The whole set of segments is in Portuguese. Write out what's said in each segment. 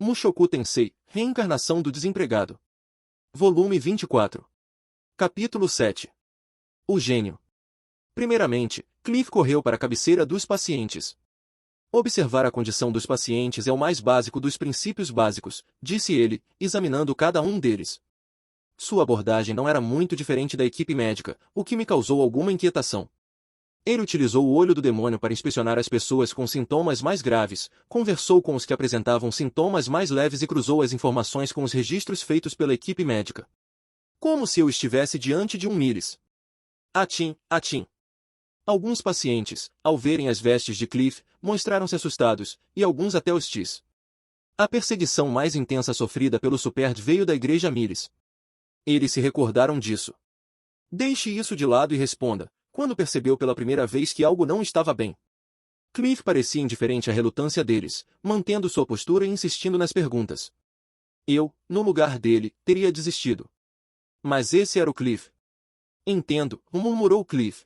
Mushoku Tensei, Reencarnação do Desempregado. Volume 24. Capítulo 7. O Gênio. Primeiramente, Cliff correu para a cabeceira dos pacientes. Observar a condição dos pacientes é o mais básico dos princípios básicos, disse ele, examinando cada um deles. Sua abordagem não era muito diferente da equipe médica, o que me causou alguma inquietação. Ele utilizou o olho do demônio para inspecionar as pessoas com sintomas mais graves, conversou com os que apresentavam sintomas mais leves e cruzou as informações com os registros feitos pela equipe médica. Como se eu estivesse diante de um Miles. Atim, atim. Alguns pacientes, ao verem as vestes de Cliff, mostraram-se assustados, e alguns até hostis. A perseguição mais intensa sofrida pelo Superd veio da igreja Miles. Eles se recordaram disso. Deixe isso de lado e responda. Quando percebeu pela primeira vez que algo não estava bem. Cliff parecia indiferente à relutância deles, mantendo sua postura e insistindo nas perguntas. Eu, no lugar dele, teria desistido. Mas esse era o Cliff. Entendo, murmurou Cliff.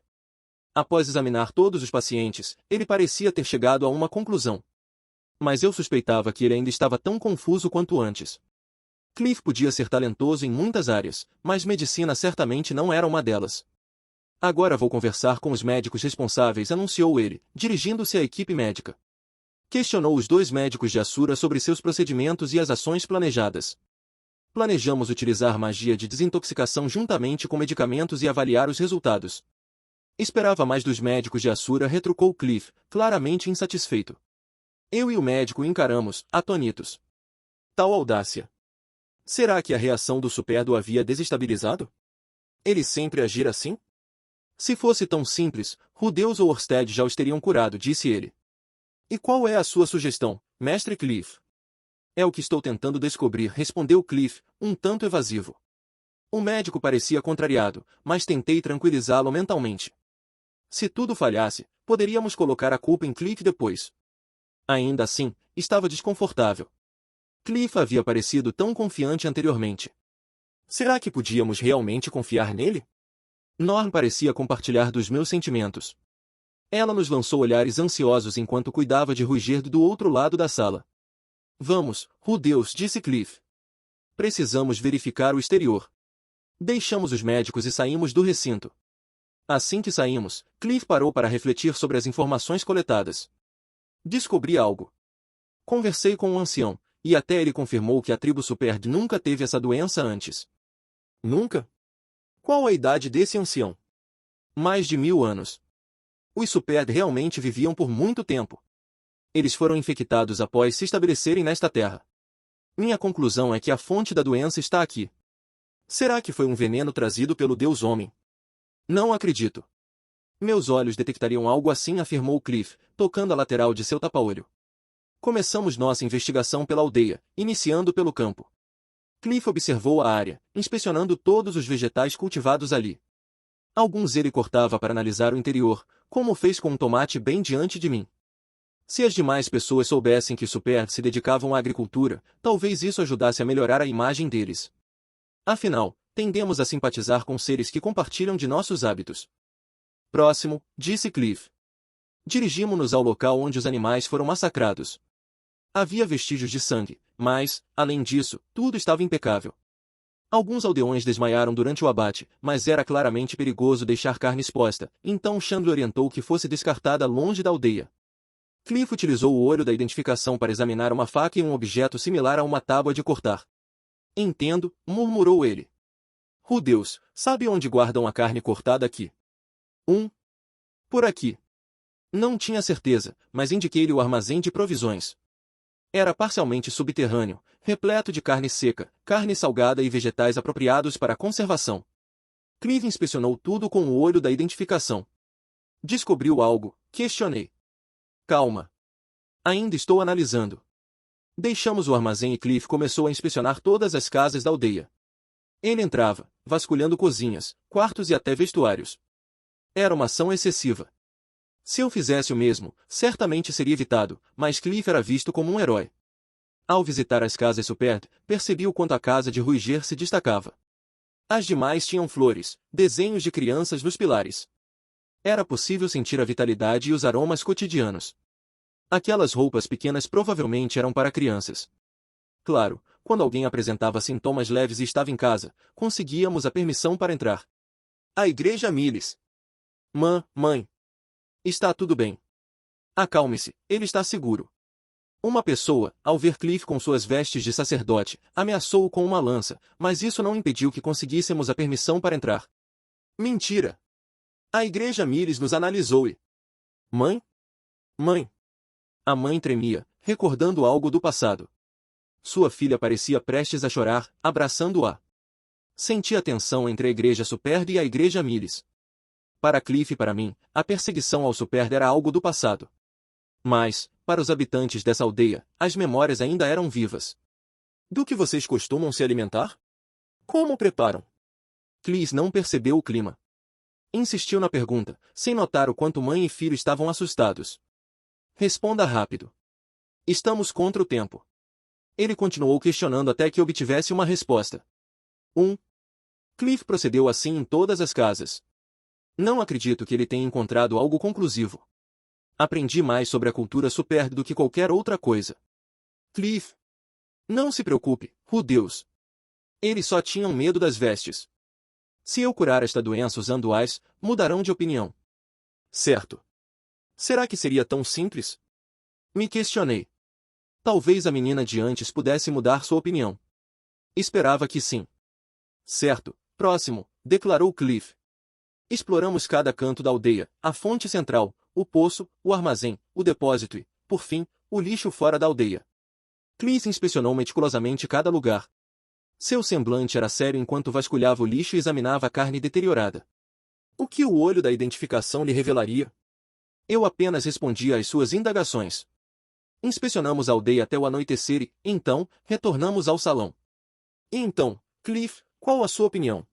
Após examinar todos os pacientes, ele parecia ter chegado a uma conclusão. Mas eu suspeitava que ele ainda estava tão confuso quanto antes. Cliff podia ser talentoso em muitas áreas, mas medicina certamente não era uma delas. Agora vou conversar com os médicos responsáveis, anunciou ele, dirigindo-se à equipe médica. Questionou os dois médicos de Asura sobre seus procedimentos e as ações planejadas. Planejamos utilizar magia de desintoxicação juntamente com medicamentos e avaliar os resultados. Esperava mais dos médicos de Asura, retrucou Cliff, claramente insatisfeito. Eu e o médico encaramos, atônitos. Tal audácia. Será que a reação do Superd o havia desestabilizado? Ele sempre agira assim? Se fosse tão simples, Rudeus ou Orsted já os teriam curado, disse ele. E qual é a sua sugestão, mestre Cliff? É o que estou tentando descobrir, respondeu Cliff, um tanto evasivo. O médico parecia contrariado, mas tentei tranquilizá-lo mentalmente. Se tudo falhasse, poderíamos colocar a culpa em Cliff depois. Ainda assim, estava desconfortável. Cliff havia parecido tão confiante anteriormente. Será que podíamos realmente confiar nele? Norn parecia compartilhar dos meus sentimentos. Ela nos lançou olhares ansiosos enquanto cuidava de Ruigerd do outro lado da sala. Vamos, Rudeus, disse Cliff. Precisamos verificar o exterior. Deixamos os médicos e saímos do recinto. Assim que saímos, Cliff parou para refletir sobre as informações coletadas. Descobri algo. Conversei com o ancião, e até ele confirmou que a tribo Superd nunca teve essa doença antes. Nunca? Qual a idade desse ancião? Mais de 1000 anos. Os Superd realmente viviam por muito tempo. Eles foram infectados após se estabelecerem nesta terra. Minha conclusão é que a fonte da doença está aqui. Será que foi um veneno trazido pelo Deus Homem? Não acredito. Meus olhos detectariam algo assim, afirmou Cliff, tocando a lateral de seu tapa-olho. Começamos nossa investigação pela aldeia, iniciando pelo campo. Cliff observou a área, inspecionando todos os vegetais cultivados ali. Alguns ele cortava para analisar o interior, como fez com um tomate bem diante de mim. Se as demais pessoas soubessem que Superd se dedicavam à agricultura, talvez isso ajudasse a melhorar a imagem deles. Afinal, tendemos a simpatizar com seres que compartilham de nossos hábitos. Próximo, disse Cliff. Dirigimo-nos ao local onde os animais foram massacrados. Havia vestígios de sangue, mas, além disso, tudo estava impecável. Alguns aldeões desmaiaram durante o abate, mas era claramente perigoso deixar carne exposta, então Chandler orientou que fosse descartada longe da aldeia. Cliff utilizou o olho da identificação para examinar uma faca e um objeto similar a uma tábua de cortar. Entendo, murmurou ele. Rudeus, sabe onde guardam a carne cortada aqui? Por aqui. Não tinha certeza, mas indiquei-lhe o armazém de provisões. Era parcialmente subterrâneo, repleto de carne seca, carne salgada e vegetais apropriados para a conservação. Cliff inspecionou tudo com o olho da identificação. Descobriu algo, questionei. Calma. Ainda estou analisando. Deixamos o armazém e Cliff começou a inspecionar todas as casas da aldeia. Ele entrava, vasculhando cozinhas, quartos e até vestuários. Era uma ação excessiva. Se eu fizesse o mesmo, certamente seria evitado, mas Cliff era visto como um herói. Ao visitar as casas Superd, percebi o quanto a casa de Ruigerd se destacava. As demais tinham flores, desenhos de crianças nos pilares. Era possível sentir a vitalidade e os aromas cotidianos. Aquelas roupas pequenas provavelmente eram para crianças. claro, quando alguém apresentava sintomas leves e estava em casa, conseguíamos a permissão para entrar. A igreja Miles. Mãe. Está tudo bem. Acalme-se, ele está seguro. Uma pessoa, ao ver Cliff com suas vestes de sacerdote, ameaçou-o com uma lança, mas isso não impediu que conseguíssemos a permissão para entrar. Mentira! A igreja Miles nos analisou e... Mãe? Mãe! A mãe tremia, recordando algo do passado. Sua filha parecia prestes a chorar, abraçando-a. Sentia a tensão entre a igreja Superd e a igreja Miles. Para Cliff e para mim, a perseguição ao Superd era algo do passado. Mas, para os habitantes dessa aldeia, as memórias ainda eram vivas. Do que vocês costumam se alimentar? Como preparam? Cliff não percebeu o clima. Insistiu na pergunta, sem notar o quanto mãe e filho estavam assustados. Responda rápido. Estamos contra o tempo. Ele continuou questionando até que obtivesse uma resposta. Cliff procedeu assim em todas as casas. Não acredito que ele tenha encontrado algo conclusivo. Aprendi mais sobre a cultura Superd do que qualquer outra coisa. Cliff. Não se preocupe, Deus. Eles só tinham medo das vestes. Se eu curar esta doença usando ais, mudarão de opinião. Certo. Será que seria tão simples? Me questionei. Talvez a menina de antes pudesse mudar sua opinião. Esperava que sim. Certo, próximo, declarou Cliff. Exploramos cada canto da aldeia, a fonte central, o poço, o armazém, o depósito e, por fim, o lixo fora da aldeia. Cliff inspecionou meticulosamente cada lugar. Seu semblante era sério enquanto vasculhava o lixo e examinava a carne deteriorada. O que o olho da identificação lhe revelaria? Eu apenas respondia às suas indagações. Inspecionamos a aldeia até o anoitecer e, então, retornamos ao salão. E então, Cliff, qual a sua opinião?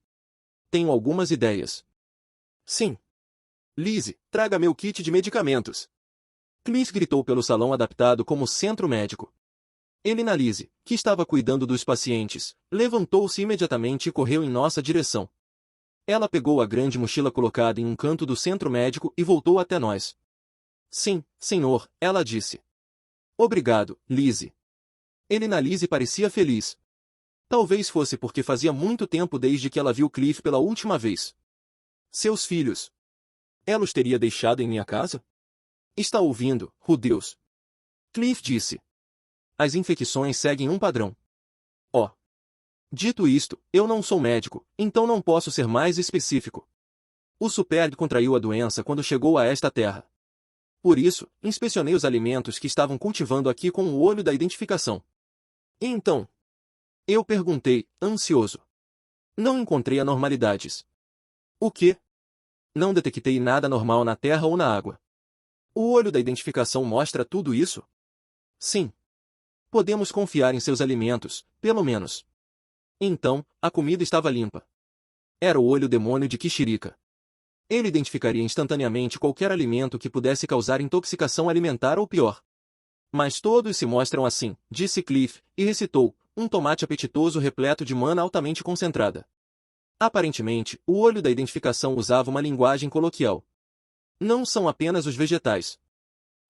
Tenho algumas ideias. Sim. Lizzie, traga meu kit de medicamentos. Cliff gritou pelo salão adaptado como centro médico. Elina Lizzie, que estava cuidando dos pacientes, levantou-se imediatamente e correu em nossa direção. Ela pegou a grande mochila colocada em um canto do centro médico e voltou até nós. Sim, senhor, ela disse. Obrigado, Lizzie. Elina Lizzie parecia feliz. Talvez fosse porque fazia muito tempo desde que ela viu Cliff pela última vez. Seus filhos. Ela os teria deixado em minha casa? Está ouvindo, Deus. Cliff disse. As infecções seguem um padrão. Oh. Dito isto, eu não sou médico, então não posso ser mais específico. O Superd contraiu a doença quando chegou a esta terra. Por isso, inspecionei os alimentos que estavam cultivando aqui com o olho da identificação. E então? Eu perguntei, ansioso. Não encontrei anormalidades. O quê? Não detectei nada normal na terra ou na água. O olho da identificação mostra tudo isso? Sim. Podemos confiar em seus alimentos, pelo menos. Então, a comida estava limpa. Era o olho demônio de Kishirika. Ele identificaria instantaneamente qualquer alimento que pudesse causar intoxicação alimentar ou pior. Mas todos se mostram assim, disse Cliff, e recitou, um tomate apetitoso repleto de mana altamente concentrada. Aparentemente, o olho da identificação usava uma linguagem coloquial. Não são apenas os vegetais.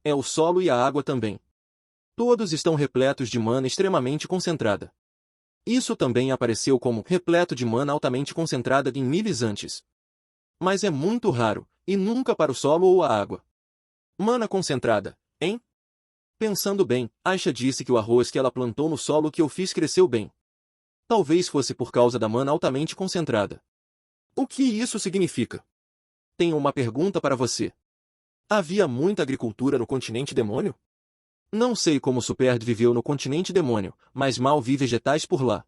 É o solo e a água também. Todos estão repletos de mana extremamente concentrada. Isso também apareceu como repleto de mana altamente concentrada em miles antes. Mas é muito raro, e nunca para o solo ou a água. Mana concentrada, hein? Pensando bem, Aisha disse que o arroz que ela plantou no solo que eu fiz cresceu bem. Talvez fosse por causa da mana altamente concentrada. O que isso significa? Tenho uma pergunta para você. Havia muita agricultura no continente demônio? Não sei como o Superd viveu no continente demônio, mas mal vi vegetais por lá.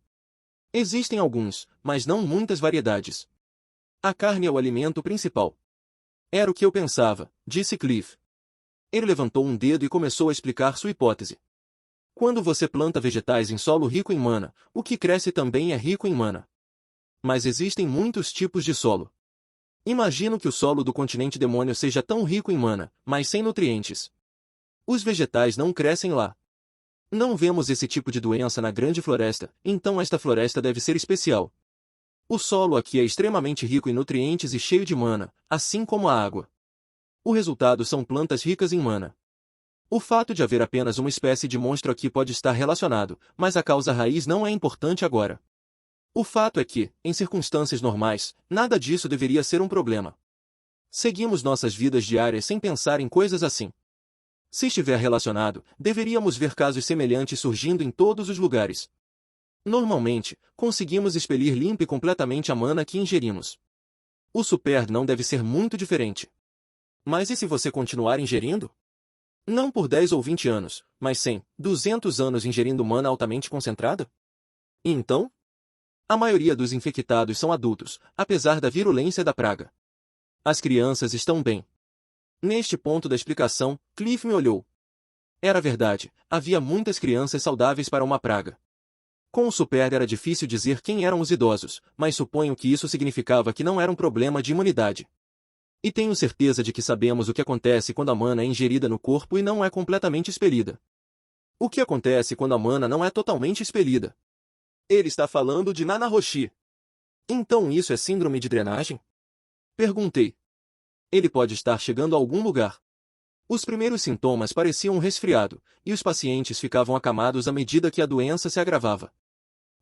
Existem alguns, mas não muitas variedades. A carne é o alimento principal. Era o que eu pensava, disse Cliff. Ele levantou um dedo e começou a explicar sua hipótese. Quando você planta vegetais em solo rico em mana, o que cresce também é rico em mana. Mas existem muitos tipos de solo. Imagino que o solo do continente demônio seja tão rico em mana, mas sem nutrientes. Os vegetais não crescem lá. Não vemos esse tipo de doença na grande floresta, então esta floresta deve ser especial. O solo aqui é extremamente rico em nutrientes e cheio de mana, assim como a água. O resultado são plantas ricas em mana. O fato de haver apenas uma espécie de monstro aqui pode estar relacionado, mas a causa raiz não é importante agora. O fato é que, em circunstâncias normais, nada disso deveria ser um problema. Seguimos nossas vidas diárias sem pensar em coisas assim. Se estiver relacionado, deveríamos ver casos semelhantes surgindo em todos os lugares. Normalmente, conseguimos expelir limpa e completamente a mana que ingerimos. O super não deve ser muito diferente. Mas e se você continuar ingerindo? Não por 10 ou 20 anos, mas 100, 200 anos ingerindo mana altamente concentrada? E então? A maioria dos infectados são adultos, apesar da virulência da praga. As crianças estão bem. Neste ponto da explicação, Cliff me olhou. Era verdade, havia muitas crianças saudáveis para uma praga. Com o super era difícil dizer quem eram os idosos, mas suponho que isso significava que não era um problema de imunidade. E tenho certeza de que sabemos o que acontece quando a mana é ingerida no corpo e não é completamente expelida. O que acontece quando a mana não é totalmente expelida? Ele está falando de Nana Roshi. Então isso é síndrome de drenagem? Perguntei. Ele pode estar chegando a algum lugar. Os primeiros sintomas pareciam um resfriado, e os pacientes ficavam acamados à medida que a doença se agravava.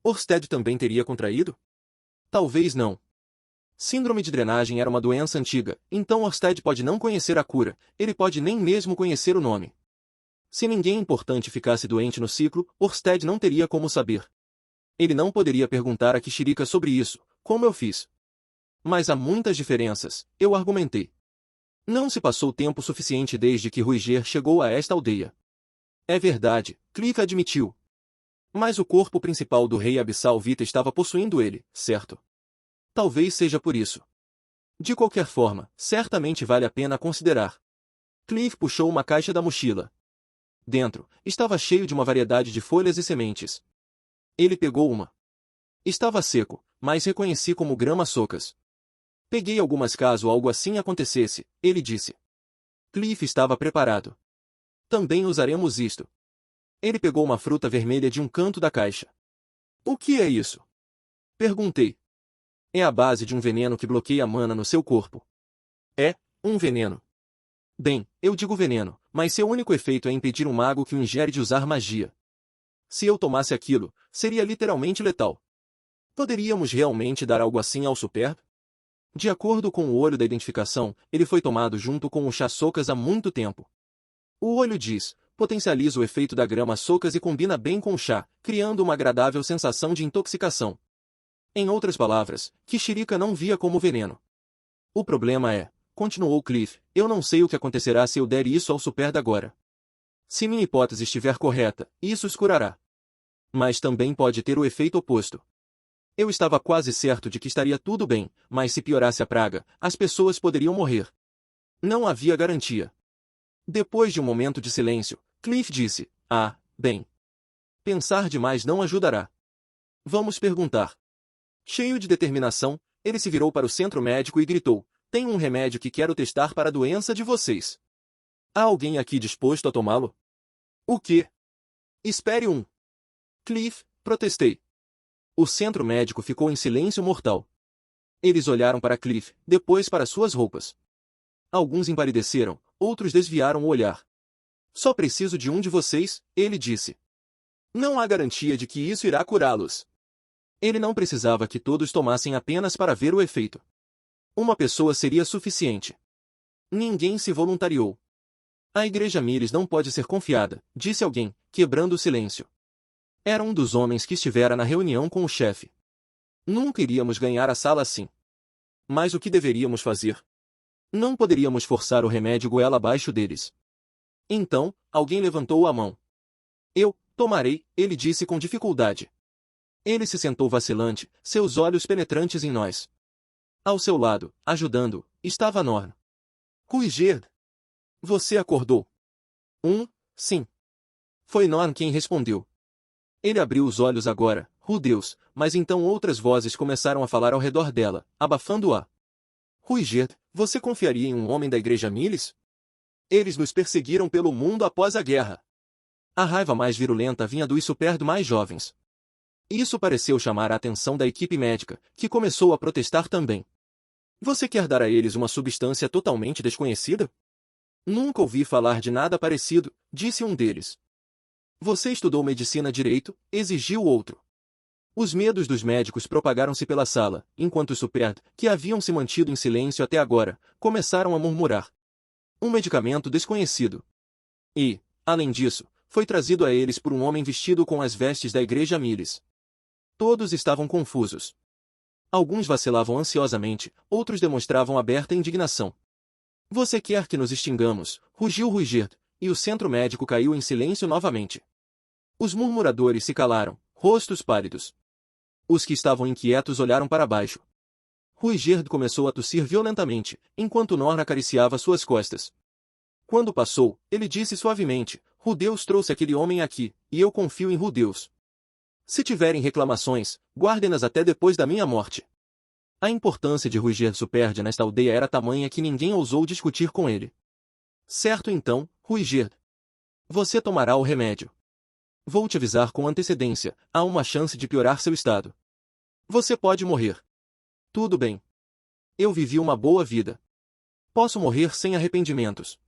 Orsted também teria contraído? Talvez não. Síndrome de drenagem era uma doença antiga, então Orsted pode não conhecer a cura, ele pode nem mesmo conhecer o nome. Se ninguém importante ficasse doente no ciclo, Orsted não teria como saber. Ele não poderia perguntar a Kishirika sobre isso, como eu fiz. Mas há muitas diferenças, eu argumentei. Não se passou tempo suficiente desde que Ruiger chegou a esta aldeia. É verdade, Cliff admitiu. Mas o corpo principal do rei Abissal Vita estava possuindo ele, certo? Talvez seja por isso. De qualquer forma, certamente vale a pena considerar. Cliff puxou uma caixa da mochila. Dentro, estava cheio de uma variedade de folhas e sementes. Ele pegou uma. Estava seco, mas reconheci como grama socas. Peguei algumas caso algo assim acontecesse, ele disse. Cliff estava preparado. Também usaremos isto. Ele pegou uma fruta vermelha de um canto da caixa. O que é isso? Perguntei. É a base de um veneno que bloqueia a mana no seu corpo. É, um veneno. Bem, eu digo veneno, mas seu único efeito é impedir um mago que o ingere de usar magia. Se eu tomasse aquilo, seria literalmente letal. Poderíamos realmente dar algo assim ao Superb? De acordo com o olho da identificação, ele foi tomado junto com o chá Socas há muito tempo. O olho diz, potencializa o efeito da grama Socas e combina bem com o chá, criando uma agradável sensação de intoxicação. Em outras palavras, Kishirika não via como veneno. O problema é, continuou Cliff, eu não sei o que acontecerá se eu der isso ao Superb agora. Se minha hipótese estiver correta, isso os curará. Mas também pode ter o efeito oposto. Eu estava quase certo de que estaria tudo bem, mas se piorasse a praga, as pessoas poderiam morrer. Não havia garantia. Depois de um momento de silêncio, Cliff disse, bem. Pensar demais não ajudará. Vamos perguntar. Cheio de determinação, ele se virou para o centro médico e gritou, tenho um remédio que quero testar para a doença de vocês. Há alguém aqui disposto a tomá-lo? O quê? Espere um. Cliff, protestei. O centro médico ficou em silêncio mortal. Eles olharam para Cliff, depois para suas roupas. Alguns empalideceram, outros desviaram o olhar. Só preciso de um de vocês, ele disse. Não há garantia de que isso irá curá-los. Ele não precisava que todos tomassem apenas para ver o efeito. Uma pessoa seria suficiente. Ninguém se voluntariou. A Igreja Mires não pode ser confiada, disse alguém, quebrando o silêncio. Era um dos homens que estivera na reunião com o chefe. Nunca iríamos ganhar a sala assim. Mas o que deveríamos fazer? Não poderíamos forçar o remédio goela abaixo deles. Então, alguém levantou a mão. Eu, tomarei, ele disse com dificuldade. Ele se sentou vacilante, seus olhos penetrantes em nós. Ao seu lado, ajudando, estava Norn. Ruiger. Você acordou? Sim. Foi Norn quem respondeu. Ele abriu os olhos agora, Deus, mas então outras vozes começaram a falar ao redor dela, abafando-a. Ruiger, você confiaria em um homem da Igreja Miles? Eles nos perseguiram pelo mundo após a guerra. A raiva mais virulenta vinha dos Superb mais jovens. Isso pareceu chamar a atenção da equipe médica, que começou a protestar também. Você quer dar a eles uma substância totalmente desconhecida? Nunca ouvi falar de nada parecido, disse um deles. Você estudou medicina direito? Exigiu o outro. Os medos dos médicos propagaram-se pela sala, enquanto os Superd, que haviam se mantido em silêncio até agora, começaram a murmurar. Um medicamento desconhecido. E, além disso, foi trazido a eles por um homem vestido com as vestes da Igreja Miles. Todos estavam confusos. Alguns vacilavam ansiosamente, outros demonstravam aberta indignação. Você quer que nos extingamos? Rugiu Ruigerd, e o centro médico caiu em silêncio novamente. Os murmuradores se calaram, rostos pálidos. Os que estavam inquietos olharam para baixo. Ruigerd começou a tossir violentamente, enquanto Norn acariciava suas costas. Quando passou, ele disse suavemente, Rudeus trouxe aquele homem aqui, e eu confio em Rudeus. Se tiverem reclamações, guardem-nas até depois da minha morte. A importância de Ruigerd Superd nesta aldeia era tamanha que ninguém ousou discutir com ele. Certo então, Ruigerd. Você tomará o remédio. Vou te avisar com antecedência, há uma chance de piorar seu estado. Você pode morrer. Tudo bem. Eu vivi uma boa vida. Posso morrer sem arrependimentos.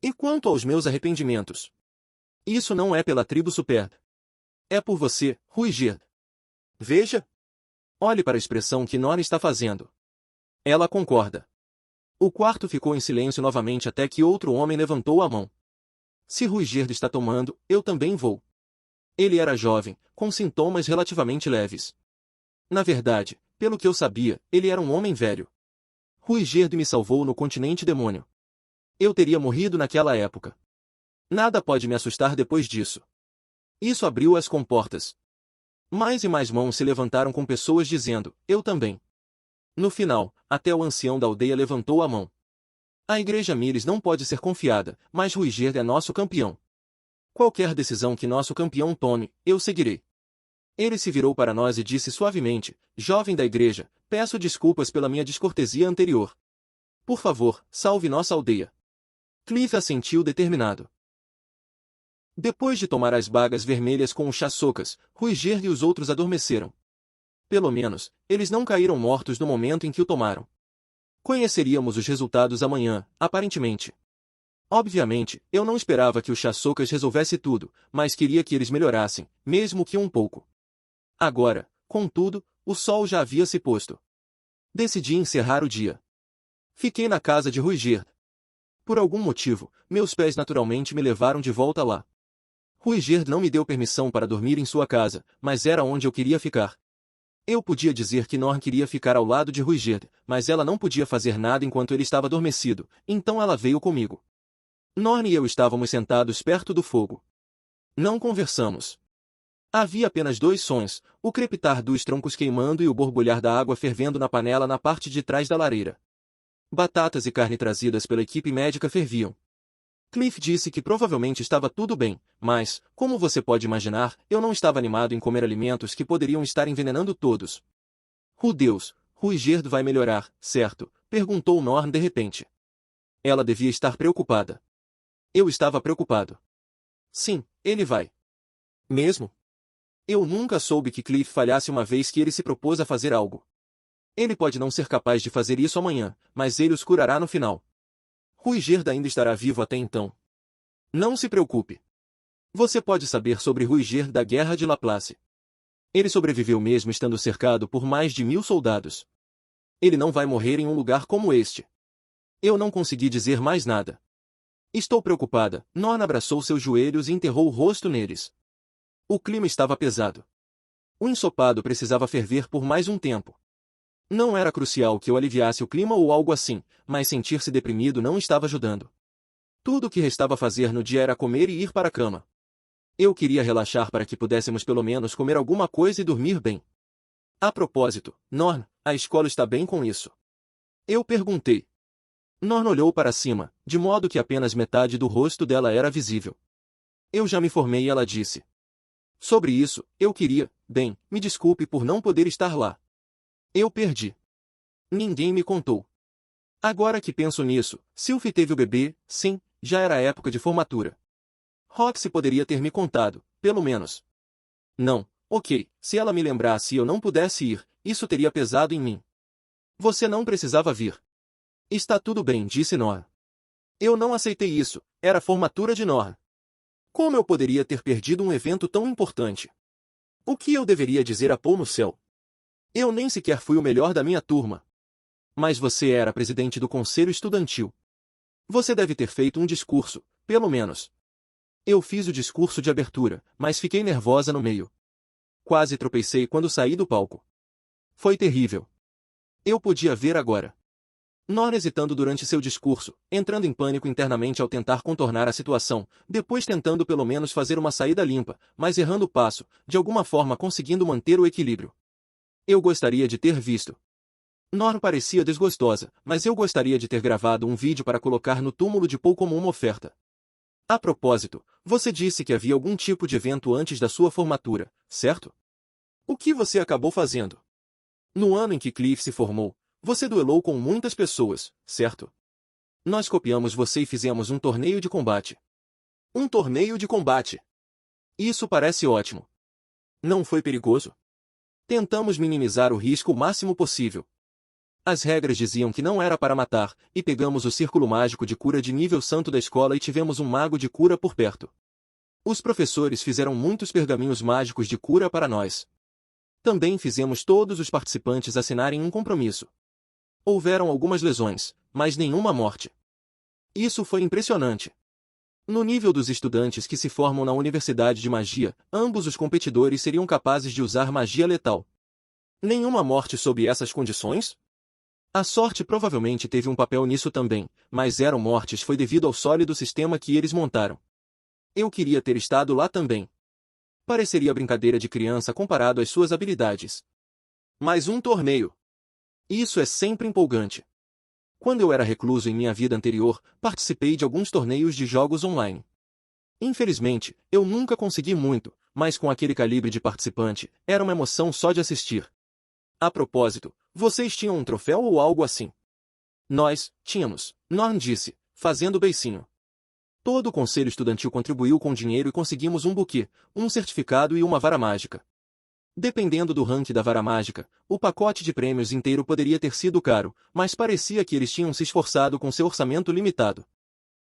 E quanto aos meus arrependimentos? Isso não é pela tribo Superd. É por você, Ruigerd. Veja. Olhe para a expressão que Norn está fazendo. Ela concorda. O quarto ficou em silêncio novamente até que outro homem levantou a mão. Se Ruigerd está tomando, eu também vou. Ele era jovem, com sintomas relativamente leves. Na verdade, pelo que eu sabia, ele era um homem velho. Ruigerd me salvou no continente demônio. Eu teria morrido naquela época. Nada pode me assustar depois disso. Isso abriu as comportas. Mais e mais mãos se levantaram com pessoas dizendo, eu também. No final, até o ancião da aldeia levantou a mão. A Igreja Miles não pode ser confiada, mas Ruigerd é nosso campeão. Qualquer decisão que nosso campeão tome, eu seguirei. Ele se virou para nós e disse suavemente, jovem da igreja, peço desculpas pela minha descortesia anterior. Por favor, salve nossa aldeia. Cliff assentiu determinado. Depois de tomar as bagas vermelhas com os chassocas, Ruigerd e os outros adormeceram. Pelo menos, eles não caíram mortos no momento em que o tomaram. Conheceríamos os resultados amanhã, aparentemente. Obviamente, eu não esperava que o chassocas resolvesse tudo, mas queria que eles melhorassem, mesmo que um pouco. Agora, contudo, o sol já havia se posto. Decidi encerrar o dia. Fiquei na casa de Ruigerd. Por algum motivo, meus pés naturalmente me levaram de volta lá. Ruigerd não me deu permissão para dormir em sua casa, mas era onde eu queria ficar. Eu podia dizer que Norn queria ficar ao lado de Ruigerd, mas ela não podia fazer nada enquanto ele estava adormecido, então ela veio comigo. Norn e eu estávamos sentados perto do fogo. Não conversamos. Havia apenas dois sons, o crepitar dos troncos queimando e o borbulhar da água fervendo na panela na parte de trás da lareira. Batatas e carne trazidas pela equipe médica ferviam. Cliff disse que provavelmente estava tudo bem, mas, como você pode imaginar, eu não estava animado em comer alimentos que poderiam estar envenenando todos. Rudeus, Ruigerd vai melhorar, certo? Perguntou Norn de repente. Ela devia estar preocupada. Eu estava preocupado. Sim, ele vai. Mesmo? Eu nunca soube que Cliff falhasse uma vez que ele se propôs a fazer algo. Ele pode não ser capaz de fazer isso amanhã, mas ele os curará no final. Ruigerd ainda estará vivo até então. Não se preocupe. Você pode saber sobre Ruigerd da Guerra de Laplace. Ele sobreviveu mesmo estando cercado por mais de 1000 soldados. Ele não vai morrer em um lugar como este. Eu não consegui dizer mais nada. Estou preocupada. Norn abraçou seus joelhos e enterrou o rosto neles. O clima estava pesado. O ensopado precisava ferver por mais um tempo. Não era crucial que eu aliviasse o clima ou algo assim, mas sentir-se deprimido não estava ajudando. Tudo o que restava fazer no dia era comer e ir para a cama. Eu queria relaxar para que pudéssemos pelo menos comer alguma coisa e dormir bem. A propósito, Norn, a escola está bem com isso? Eu perguntei. Norn olhou para cima, de modo que apenas metade do rosto dela era visível. Eu já me formei e ela disse. Sobre isso, eu queria, bem, me desculpe por não poder estar lá. Eu perdi. Ninguém me contou. Agora que penso nisso, Sylvie teve o bebê, sim, já era a época de formatura. Roxy poderia ter me contado, pelo menos. Não, ok, se ela me lembrasse e eu não pudesse ir, isso teria pesado em mim. Você não precisava vir. Está tudo bem, disse Norn. Eu não aceitei isso, era a formatura de Norn. Como eu poderia ter perdido um evento tão importante? O que eu deveria dizer a Paul no céu? Eu nem sequer fui o melhor da minha turma. Mas você era presidente do conselho estudantil. Você deve ter feito um discurso, pelo menos. Eu fiz o discurso de abertura, mas fiquei nervosa no meio. Quase tropecei quando saí do palco. Foi terrível. Eu podia ver agora. Nora hesitando durante seu discurso, entrando em pânico internamente ao tentar contornar a situação, depois tentando pelo menos fazer uma saída limpa, mas errando o passo, de alguma forma conseguindo manter o equilíbrio. Eu gostaria de ter visto. Nora parecia desgostosa, mas eu gostaria de ter gravado um vídeo para colocar no túmulo de Paul como uma oferta. A propósito, você disse que havia algum tipo de evento antes da sua formatura, certo? O que você acabou fazendo? No ano em que Cliff se formou, você duelou com muitas pessoas, certo? Nós copiamos você e fizemos um torneio de combate. Um torneio de combate. Isso parece ótimo. Não foi perigoso? Tentamos minimizar o risco o máximo possível. As regras diziam que não era para matar, e pegamos o círculo mágico de cura de nível santo da escola e tivemos um mago de cura por perto. Os professores fizeram muitos pergaminhos mágicos de cura para nós. Também fizemos todos os participantes assinarem um compromisso. Houveram algumas lesões, mas nenhuma morte. Isso foi impressionante. No nível dos estudantes que se formam na Universidade de Magia, ambos os competidores seriam capazes de usar magia letal. Nenhuma morte sob essas condições? A sorte provavelmente teve um papel nisso também, mas eram mortes foi devido ao sólido sistema que eles montaram. Eu queria ter estado lá também. Pareceria brincadeira de criança comparado às suas habilidades. Mas um torneio. Isso é sempre empolgante. Quando eu era recluso em minha vida anterior, participei de alguns torneios de jogos online. Infelizmente, eu nunca consegui muito, mas com aquele calibre de participante, era uma emoção só de assistir. A propósito, vocês tinham um troféu ou algo assim? Nós, tínhamos, Norn disse, fazendo beicinho. Todo o conselho estudantil contribuiu com dinheiro e conseguimos um buquê, um certificado e uma vara mágica. Dependendo do ranking da vara mágica, o pacote de prêmios inteiro poderia ter sido caro, mas parecia que eles tinham se esforçado com seu orçamento limitado.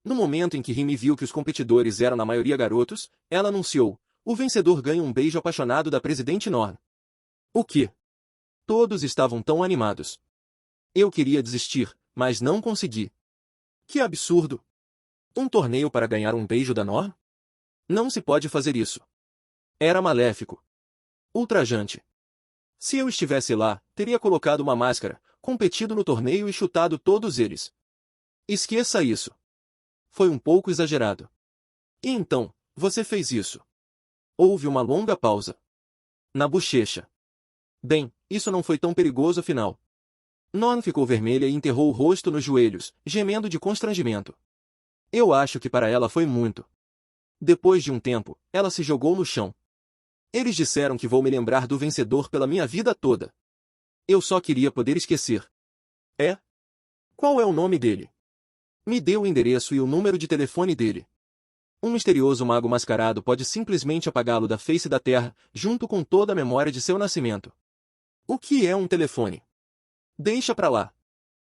No momento em que Remy viu que os competidores eram na maioria garotos, ela anunciou, o vencedor ganha um beijo apaixonado da presidente Norn. O quê? Todos estavam tão animados. Eu queria desistir, mas não consegui. Que absurdo! Um torneio para ganhar um beijo da Norn? Não se pode fazer isso. Era maléfico. Ultrajante. Se eu estivesse lá, teria colocado uma máscara, competido no torneio e chutado todos eles. Esqueça isso. Foi um pouco exagerado. E então, você fez isso. Houve uma longa pausa. Na bochecha. Bem, isso não foi tão perigoso afinal. Norn ficou vermelha e enterrou o rosto nos joelhos, gemendo de constrangimento. Eu acho que para ela foi muito. Depois de um tempo, ela se jogou no chão. Eles disseram que vou me lembrar do vencedor pela minha vida toda. Eu só queria poder esquecer. É? Qual é o nome dele? Me dê o endereço e o número de telefone dele. Um misterioso mago mascarado pode simplesmente apagá-lo da face da terra, junto com toda a memória de seu nascimento. O que é um telefone? Deixa pra lá.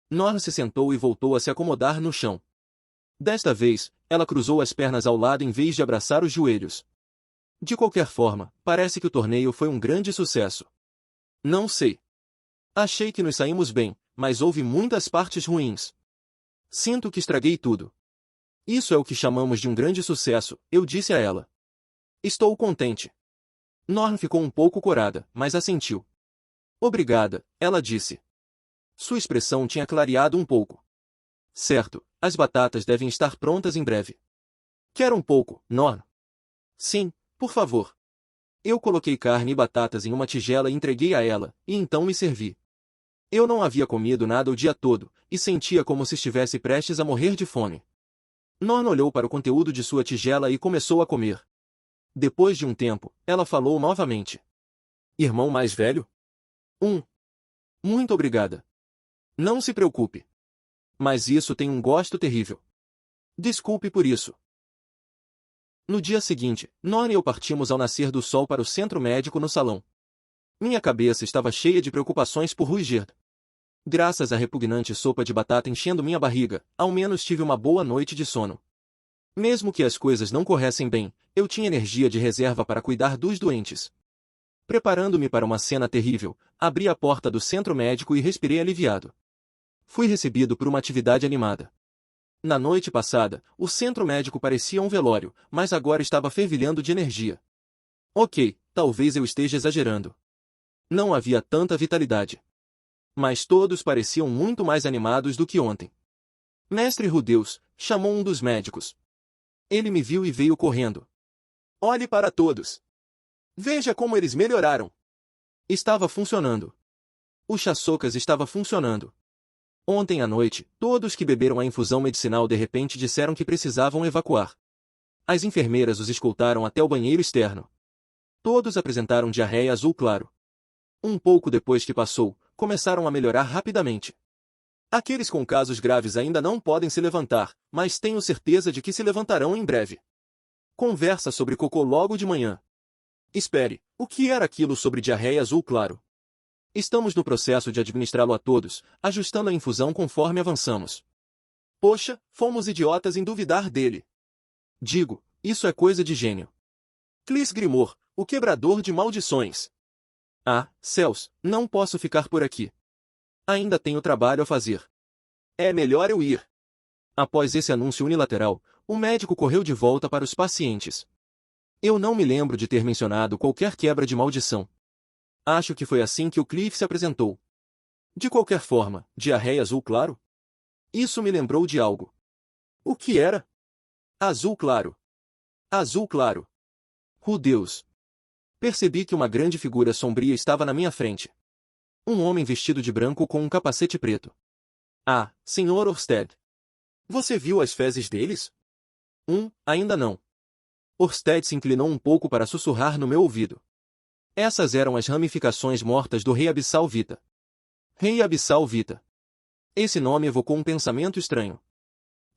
Norn se sentou e voltou a se acomodar no chão. Desta vez, ela cruzou as pernas ao lado em vez de abraçar os joelhos. De qualquer forma, parece que o torneio foi um grande sucesso. Não sei. Achei que nos saímos bem, mas houve muitas partes ruins. Sinto que estraguei tudo. Isso é o que chamamos de um grande sucesso, eu disse a ela. Estou contente. Norn ficou um pouco corada, mas assentiu. Obrigada, ela disse. Sua expressão tinha clareado um pouco. Certo, as batatas devem estar prontas em breve. Quer um pouco, Norn? Sim, por favor. Eu coloquei carne e batatas em uma tigela e entreguei a ela, e então me servi. Eu não havia comido nada o dia todo, e sentia como se estivesse prestes a morrer de fome. Norn olhou para o conteúdo de sua tigela e começou a comer. Depois de um tempo, ela falou novamente. Irmão mais velho? Muito obrigada. Não se preocupe. Mas isso tem um gosto terrível. Desculpe por isso. No dia seguinte, Norn e eu partimos ao nascer do sol para o centro médico no salão. Minha cabeça estava cheia de preocupações por Ruigerd. Graças à repugnante sopa de batata enchendo minha barriga, ao menos tive uma boa noite de sono. Mesmo que as coisas não corressem bem, eu tinha energia de reserva para cuidar dos doentes. Preparando-me para uma cena terrível, abri a porta do centro médico e respirei aliviado. Fui recebido por uma atividade animada. Na noite passada, o centro médico parecia um velório, mas agora estava fervilhando de energia. Ok, talvez eu esteja exagerando. Não havia tanta vitalidade. Mas todos pareciam muito mais animados do que ontem. Mestre Rudeus, chamou um dos médicos. Ele me viu e veio correndo. Olhe para todos. Veja como eles melhoraram. Estava funcionando. O Chassocas estava funcionando. Ontem à noite, todos que beberam a infusão medicinal de repente disseram que precisavam evacuar. As enfermeiras os escoltaram até o banheiro externo. Todos apresentaram diarreia azul claro. Um pouco depois que passou, começaram a melhorar rapidamente. Aqueles com casos graves ainda não podem se levantar, mas tenho certeza de que se levantarão em breve. Conversa sobre cocô logo de manhã. Espere, o que era aquilo sobre diarreia azul claro? Estamos no processo de administrá-lo a todos, ajustando a infusão conforme avançamos. Poxa, fomos idiotas em duvidar dele. Digo, isso é coisa de gênio. Clis Grimor, o quebrador de maldições. Ah, céus, não posso ficar por aqui. Ainda tenho trabalho a fazer. É melhor eu ir. Após esse anúncio unilateral, o médico correu de volta para os pacientes. Eu não me lembro de ter mencionado qualquer quebra de maldição. Acho que foi assim que o Cliff se apresentou. De qualquer forma, diarreia azul claro? Isso me lembrou de algo. O que era? Azul claro. Azul claro. Deus! Percebi que uma grande figura sombria estava na minha frente. Um homem vestido de branco com um capacete preto. Ah, Sr. Orsted. Você viu as fezes deles? Ainda não. Orsted se inclinou um pouco para sussurrar no meu ouvido. Essas eram as ramificações mortas do Rei Abissal Vita. Rei Abissal Vita. Esse nome evocou um pensamento estranho.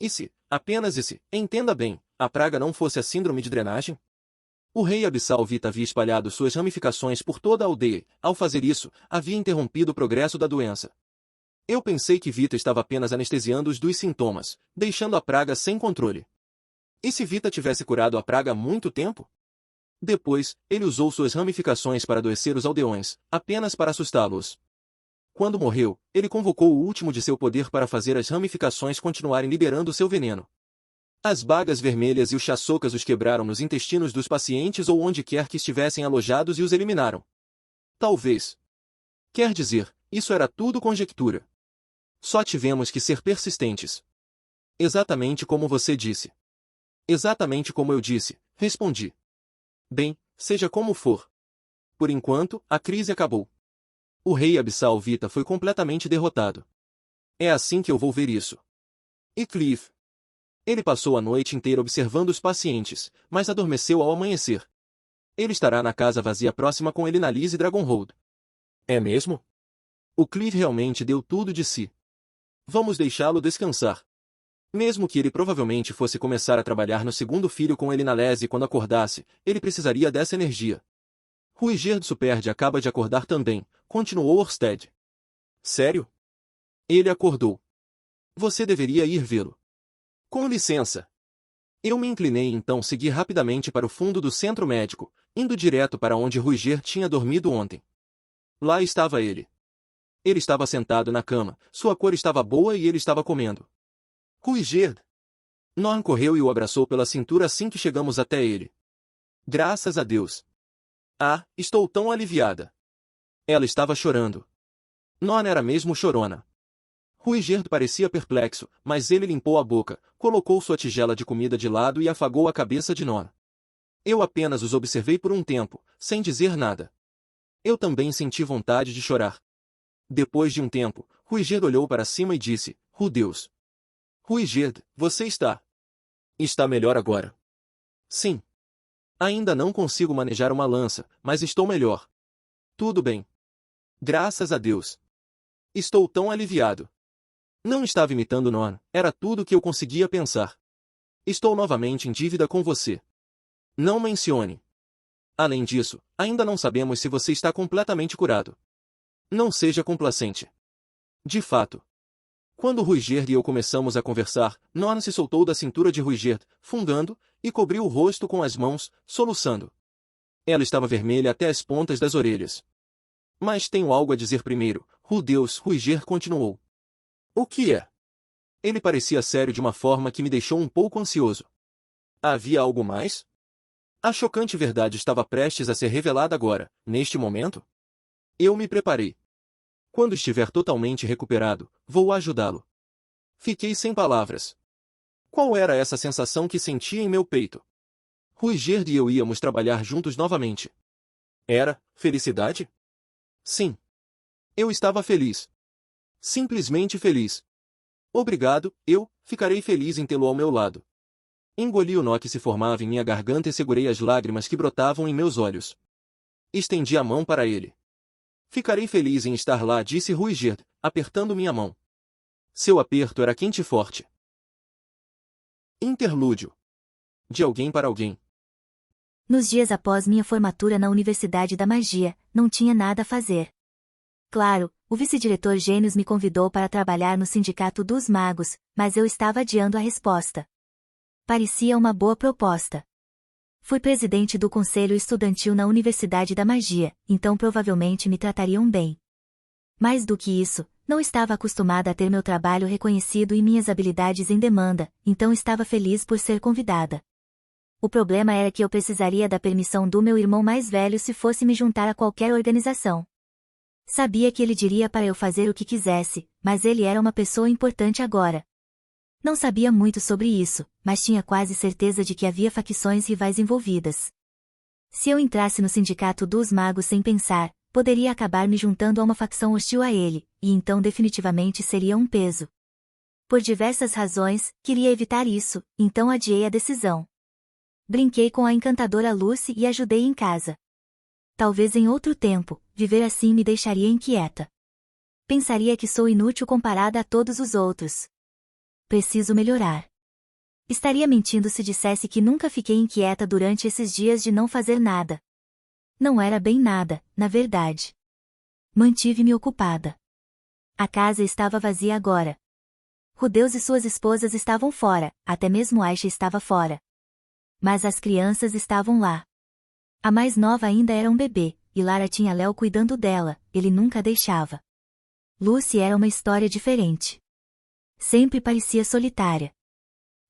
E se, apenas e se, entenda bem, a praga não fosse a síndrome de drenagem? O Rei Abissal Vita havia espalhado suas ramificações por toda a aldeia. Ao fazer isso, havia interrompido o progresso da doença. Eu pensei que Vita estava apenas anestesiando-os dos sintomas, deixando a praga sem controle. E se Vita tivesse curado a praga há muito tempo? Depois, ele usou suas ramificações para adoecer os aldeões, apenas para assustá-los. Quando morreu, ele convocou o último de seu poder para fazer as ramificações continuarem liberando seu veneno. As bagas vermelhas e os chassocas os quebraram nos intestinos dos pacientes ou onde quer que estivessem alojados e os eliminaram. Talvez. Quer dizer, isso era tudo conjectura. Só tivemos que ser persistentes. Exatamente como você disse. Exatamente como eu disse, respondi. Bem, seja como for. Por enquanto, a crise acabou. O Rei Abissal Vita foi completamente derrotado. É assim que eu vou ver isso. E Cliff? Ele passou a noite inteira observando os pacientes, mas adormeceu ao amanhecer. Ele estará na casa vazia próxima com Elinalise e Dragonhold. É mesmo? O Cliff realmente deu tudo de si. Vamos deixá-lo descansar. Mesmo que ele provavelmente fosse começar a trabalhar no segundo filho com Elinalise quando acordasse, ele precisaria dessa energia. Ruigerd Superde acaba de acordar também, continuou Orsted. Sério? Ele acordou. Você deveria ir vê-lo. Com licença. Eu me inclinei e então segui rapidamente para o fundo do centro médico, indo direto para onde Ruigerd tinha dormido ontem. Lá estava ele. Ele estava sentado na cama, sua cor estava boa e ele estava comendo. Ruigerd! Norn correu e o abraçou pela cintura assim que chegamos até ele. Graças a Deus. Ah, estou tão aliviada. Ela estava chorando. Norn era mesmo chorona. Ruigerd parecia perplexo, mas ele limpou a boca, colocou sua tigela de comida de lado e afagou a cabeça de Norn. Eu apenas os observei por um tempo, sem dizer nada. Eu também senti vontade de chorar. Depois de um tempo, Ruigerd olhou para cima e disse, Deus. Ruigerd, você está... Está melhor agora? Sim. Ainda não consigo manejar uma lança, mas estou melhor. Tudo bem. Graças a Deus. Estou tão aliviado. Não estava imitando Norn, era tudo o que eu conseguia pensar. Estou novamente em dívida com você. Não mencione. Além disso, ainda não sabemos se você está completamente curado. Não seja complacente. De fato. Quando Ruigerd e eu começamos a conversar, Norn se soltou da cintura de Ruigerd, fungando, e cobriu o rosto com as mãos, soluçando. Ela estava vermelha até as pontas das orelhas. Mas tenho algo a dizer primeiro, Rudeus, Ruigerd continuou. O que é? Ele parecia sério de uma forma que me deixou um pouco ansioso. Havia algo mais? A chocante verdade estava prestes a ser revelada agora, neste momento? Eu me preparei. Quando estiver totalmente recuperado, vou ajudá-lo. Fiquei sem palavras. Qual era essa sensação que sentia em meu peito? Ruigerd e eu íamos trabalhar juntos novamente. Era felicidade? Sim. Eu estava feliz. Simplesmente feliz. Obrigado, eu ficarei feliz em tê-lo ao meu lado. Engoli o nó que se formava em minha garganta e segurei as lágrimas que brotavam em meus olhos. Estendi a mão para ele. Ficarei feliz em estar lá, disse Ruigerd, apertando minha mão. Seu aperto era quente e forte. Interlúdio. De alguém para alguém. Nos dias após minha formatura na Universidade da Magia, não tinha nada a fazer. Claro, o vice-diretor Gênios me convidou para trabalhar no Sindicato dos Magos, mas eu estava adiando a resposta. Parecia uma boa proposta. Fui presidente do conselho estudantil na Universidade da Magia, então provavelmente me tratariam bem. Mais do que isso, não estava acostumada a ter meu trabalho reconhecido e minhas habilidades em demanda, então estava feliz por ser convidada. O problema era que eu precisaria da permissão do meu irmão mais velho se fosse me juntar a qualquer organização. Sabia que ele diria para eu fazer o que quisesse, mas ele era uma pessoa importante agora. Não sabia muito sobre isso, mas tinha quase certeza de que havia facções rivais envolvidas. Se eu entrasse no Sindicato dos Magos sem pensar, poderia acabar me juntando a uma facção hostil a ele, e então definitivamente seria um peso. Por diversas razões, queria evitar isso, então adiei a decisão. Brinquei com a encantadora Lucy e ajudei em casa. Talvez em outro tempo, viver assim me deixaria inquieta. Pensaria que sou inútil comparada a todos os outros. Preciso melhorar. Estaria mentindo se dissesse que nunca fiquei inquieta durante esses dias de não fazer nada. Não era bem nada, na verdade. Mantive-me ocupada. A casa estava vazia agora. Rudeus e suas esposas estavam fora, até mesmo Aisha estava fora. Mas as crianças estavam lá. A mais nova ainda era um bebê, e Lara tinha Léo cuidando dela, ele nunca a deixava. Lucy era uma história diferente. Sempre parecia solitária.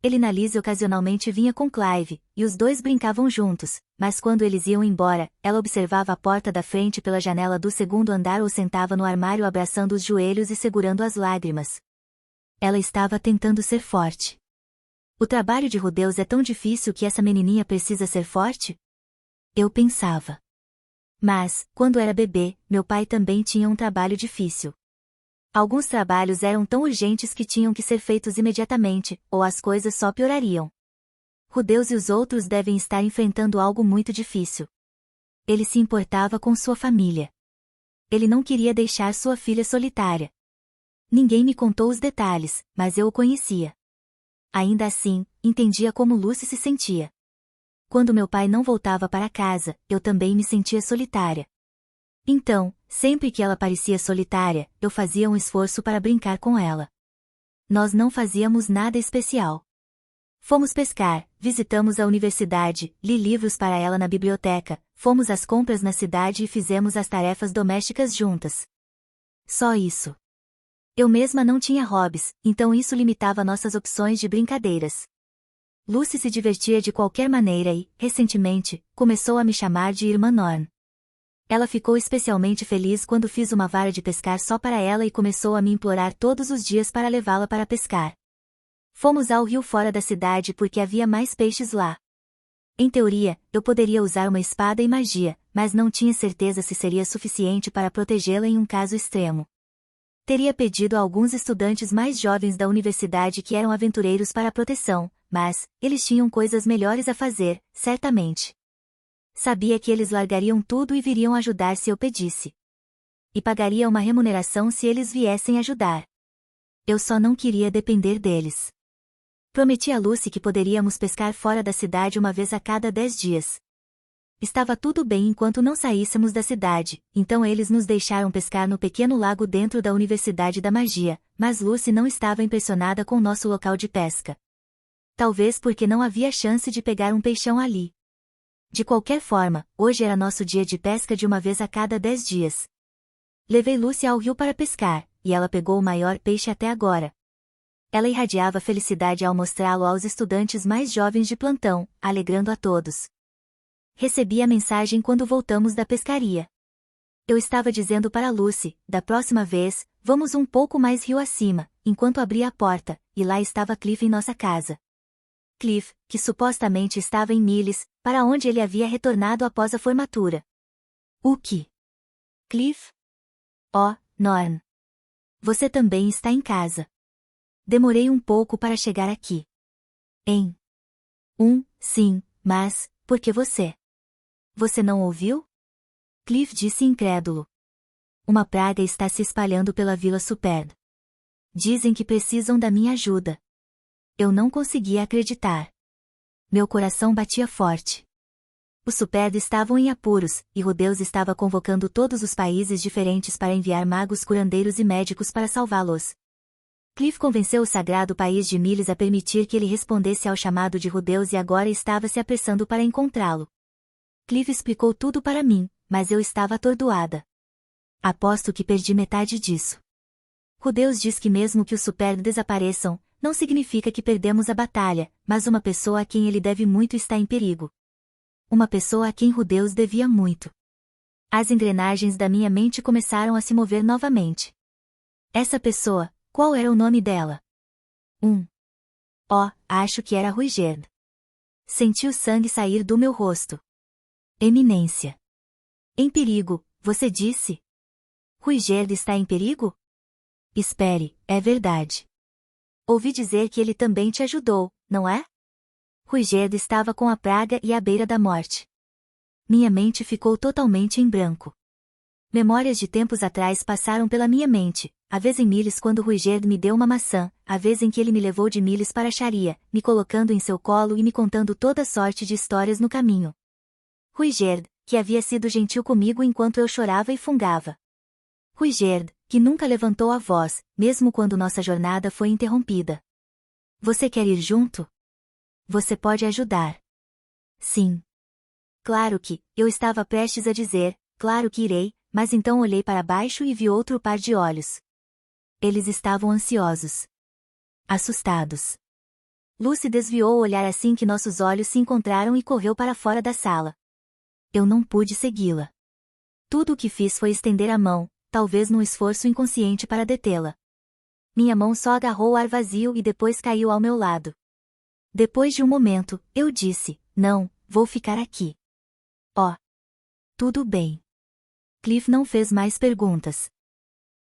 Elinalise ocasionalmente vinha com Clive, e os dois brincavam juntos, mas quando eles iam embora, ela observava a porta da frente pela janela do segundo andar ou sentava no armário abraçando os joelhos e segurando as lágrimas. Ela estava tentando ser forte. O trabalho de Rudeus é tão difícil que essa menininha precisa ser forte? Eu pensava. Mas, quando era bebê, meu pai também tinha um trabalho difícil. Alguns trabalhos eram tão urgentes que tinham que ser feitos imediatamente, ou as coisas só piorariam. Rudeus e os outros devem estar enfrentando algo muito difícil. Ele se importava com sua família. Ele não queria deixar sua filha solitária. Ninguém me contou os detalhes, mas eu o conhecia. Ainda assim, entendia como Lucy se sentia. Quando meu pai não voltava para casa, eu também me sentia solitária. Então, sempre que ela parecia solitária, eu fazia um esforço para brincar com ela. Nós não fazíamos nada especial. Fomos pescar, visitamos a universidade, li livros para ela na biblioteca, fomos às compras na cidade e fizemos as tarefas domésticas juntas. Só isso. Eu mesma não tinha hobbies, então isso limitava nossas opções de brincadeiras. Lucy se divertia de qualquer maneira e, recentemente, começou a me chamar de Irmã Norn. Ela ficou especialmente feliz quando fiz uma vara de pescar só para ela e começou a me implorar todos os dias para levá-la para pescar. Fomos ao rio fora da cidade porque havia mais peixes lá. Em teoria, eu poderia usar uma espada e magia, mas não tinha certeza se seria suficiente para protegê-la em um caso extremo. Teria pedido a alguns estudantes mais jovens da universidade que eram aventureiros para a proteção, mas eles tinham coisas melhores a fazer, certamente. Sabia que eles largariam tudo e viriam ajudar se eu pedisse. E pagaria uma remuneração se eles viessem ajudar. Eu só não queria depender deles. Prometi a Lucy que poderíamos pescar fora da cidade uma vez a cada 10 dias. Estava tudo bem enquanto não saíssemos da cidade, então eles nos deixaram pescar no pequeno lago dentro da Universidade da Magia, mas Lucy não estava impressionada com nosso local de pesca. Talvez porque não havia chance de pegar um peixão ali. De qualquer forma, hoje era nosso dia de pesca de uma vez a cada 10 dias. Levei Lucy ao rio para pescar, e ela pegou o maior peixe até agora. Ela irradiava felicidade ao mostrá-lo aos estudantes mais jovens de plantão, alegrando a todos. Recebi a mensagem quando voltamos da pescaria. Eu estava dizendo para Lucy, da próxima vez, vamos um pouco mais rio acima, enquanto abria a porta, e lá estava Cliff em nossa casa. Cliff, que supostamente estava em Millis, para onde ele havia retornado após a formatura. O que? Cliff? Oh, Norn. Você também está em casa. Demorei um pouco para chegar aqui. Sim, mas, por que você? Você não ouviu? Cliff disse incrédulo. Uma praga está se espalhando pela Vila Superd. Dizem que precisam da minha ajuda. Eu não conseguia acreditar. Meu coração batia forte. Os Superd estavam em apuros, e Rudeus estava convocando todos os países diferentes para enviar magos curandeiros e médicos para salvá-los. Cliff convenceu o sagrado país de Millis a permitir que ele respondesse ao chamado de Rudeus e agora estava se apressando para encontrá-lo. Cliff explicou tudo para mim, mas eu estava atordoada. Aposto que perdi metade disso. Rudeus diz que mesmo que os Superd desapareçam, não significa que perdemos a batalha, mas uma pessoa a quem ele deve muito está em perigo. Uma pessoa a quem Rudeus devia muito. As engrenagens da minha mente começaram a se mover novamente. Essa pessoa, qual era o nome dela? Acho que era Ruigerd. Senti o sangue sair do meu rosto. Eminência. Em perigo, você disse? Ruigerd está em perigo? Espere, é verdade. Ouvi dizer que ele também te ajudou, não é? Ruigerd estava com a praga e à beira da morte. Minha mente ficou totalmente em branco. Memórias de tempos atrás passaram pela minha mente, a vez em Millis quando Ruigerd me deu uma maçã, a vez em que ele me levou de Millis para Sharia, me colocando em seu colo e me contando toda sorte de histórias no caminho. Ruigerd, que havia sido gentil comigo enquanto eu chorava e fungava. Ruigerd, que nunca levantou a voz, mesmo quando nossa jornada foi interrompida. Você quer ir junto? Você pode ajudar. Sim. Claro que, eu estava prestes a dizer, claro que irei, mas então olhei para baixo e vi outro par de olhos. Eles estavam ansiosos. Assustados. Lucy desviou o olhar assim que nossos olhos se encontraram e correu para fora da sala. Eu não pude segui-la. Tudo o que fiz foi estender a mão, talvez num esforço inconsciente para detê-la. Minha mão só agarrou o ar vazio e depois caiu ao meu lado. Depois de um momento, eu disse, não, vou ficar aqui. Oh. Tudo bem. Cliff não fez mais perguntas.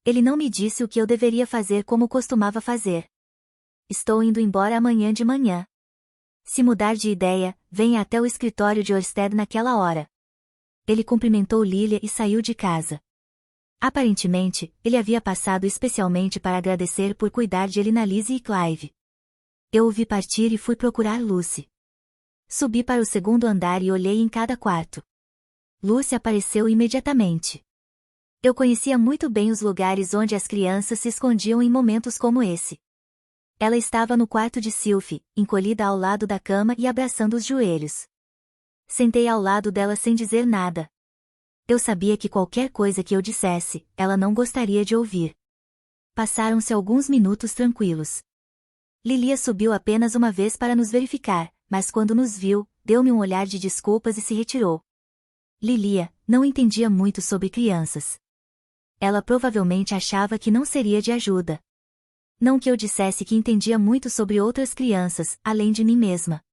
Ele não me disse o que eu deveria fazer como costumava fazer. Estou indo embora amanhã de manhã. Se mudar de ideia, venha até o escritório de Orsted naquela hora. Ele cumprimentou Lilia e saiu de casa. Aparentemente, ele havia passado especialmente para agradecer por cuidar de Elinalise e Clive. Eu o vi partir e fui procurar Lucy. Subi para o segundo andar e olhei em cada quarto. Lucy apareceu imediatamente. Eu conhecia muito bem os lugares onde as crianças se escondiam em momentos como esse. Ela estava no quarto de Sylphie, encolhida ao lado da cama e abraçando os joelhos. Sentei ao lado dela sem dizer nada. Eu sabia que qualquer coisa que eu dissesse, ela não gostaria de ouvir. Passaram-se alguns minutos tranquilos. Lilia subiu apenas uma vez para nos verificar, mas quando nos viu, deu-me um olhar de desculpas e se retirou. Lilia não entendia muito sobre crianças. Ela provavelmente achava que não seria de ajuda. Não que eu dissesse que entendia muito sobre outras crianças, além de mim mesma.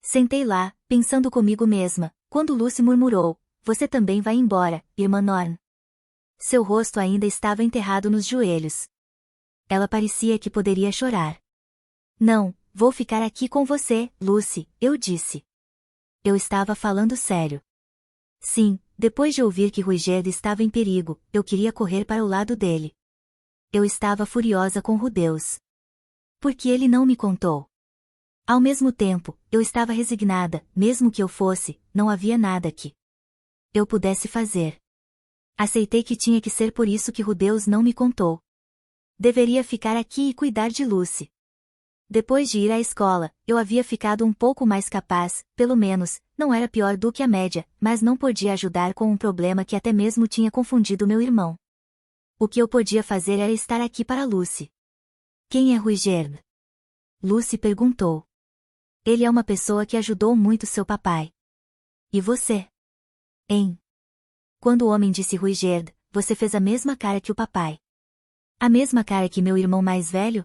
Sentei lá, pensando comigo mesma, quando Lucy murmurou, você também vai embora, irmã Norn. Seu rosto ainda estava enterrado nos joelhos. Ela parecia que poderia chorar. Não, vou ficar aqui com você, Lucy, eu disse. Eu estava falando sério. Sim, depois de ouvir que Ruigerd estava em perigo, eu queria correr para o lado dele. Eu estava furiosa com Rudeus. Por que ele não me contou? Ao mesmo tempo, eu estava resignada, mesmo que eu fosse, não havia nada que eu pudesse fazer. Aceitei que tinha que ser por isso que Rudeus não me contou. Deveria ficar aqui e cuidar de Lucy. Depois de ir à escola, eu havia ficado um pouco mais capaz, pelo menos, não era pior do que a média, mas não podia ajudar com um problema que até mesmo tinha confundido meu irmão. O que eu podia fazer era estar aqui para Lucy. Quem é Ruigerd? Lucy perguntou. Ele é uma pessoa que ajudou muito seu papai. E você? Hein? Quando o homem disse Ruigerd, você fez a mesma cara que o papai. A mesma cara que meu irmão mais velho?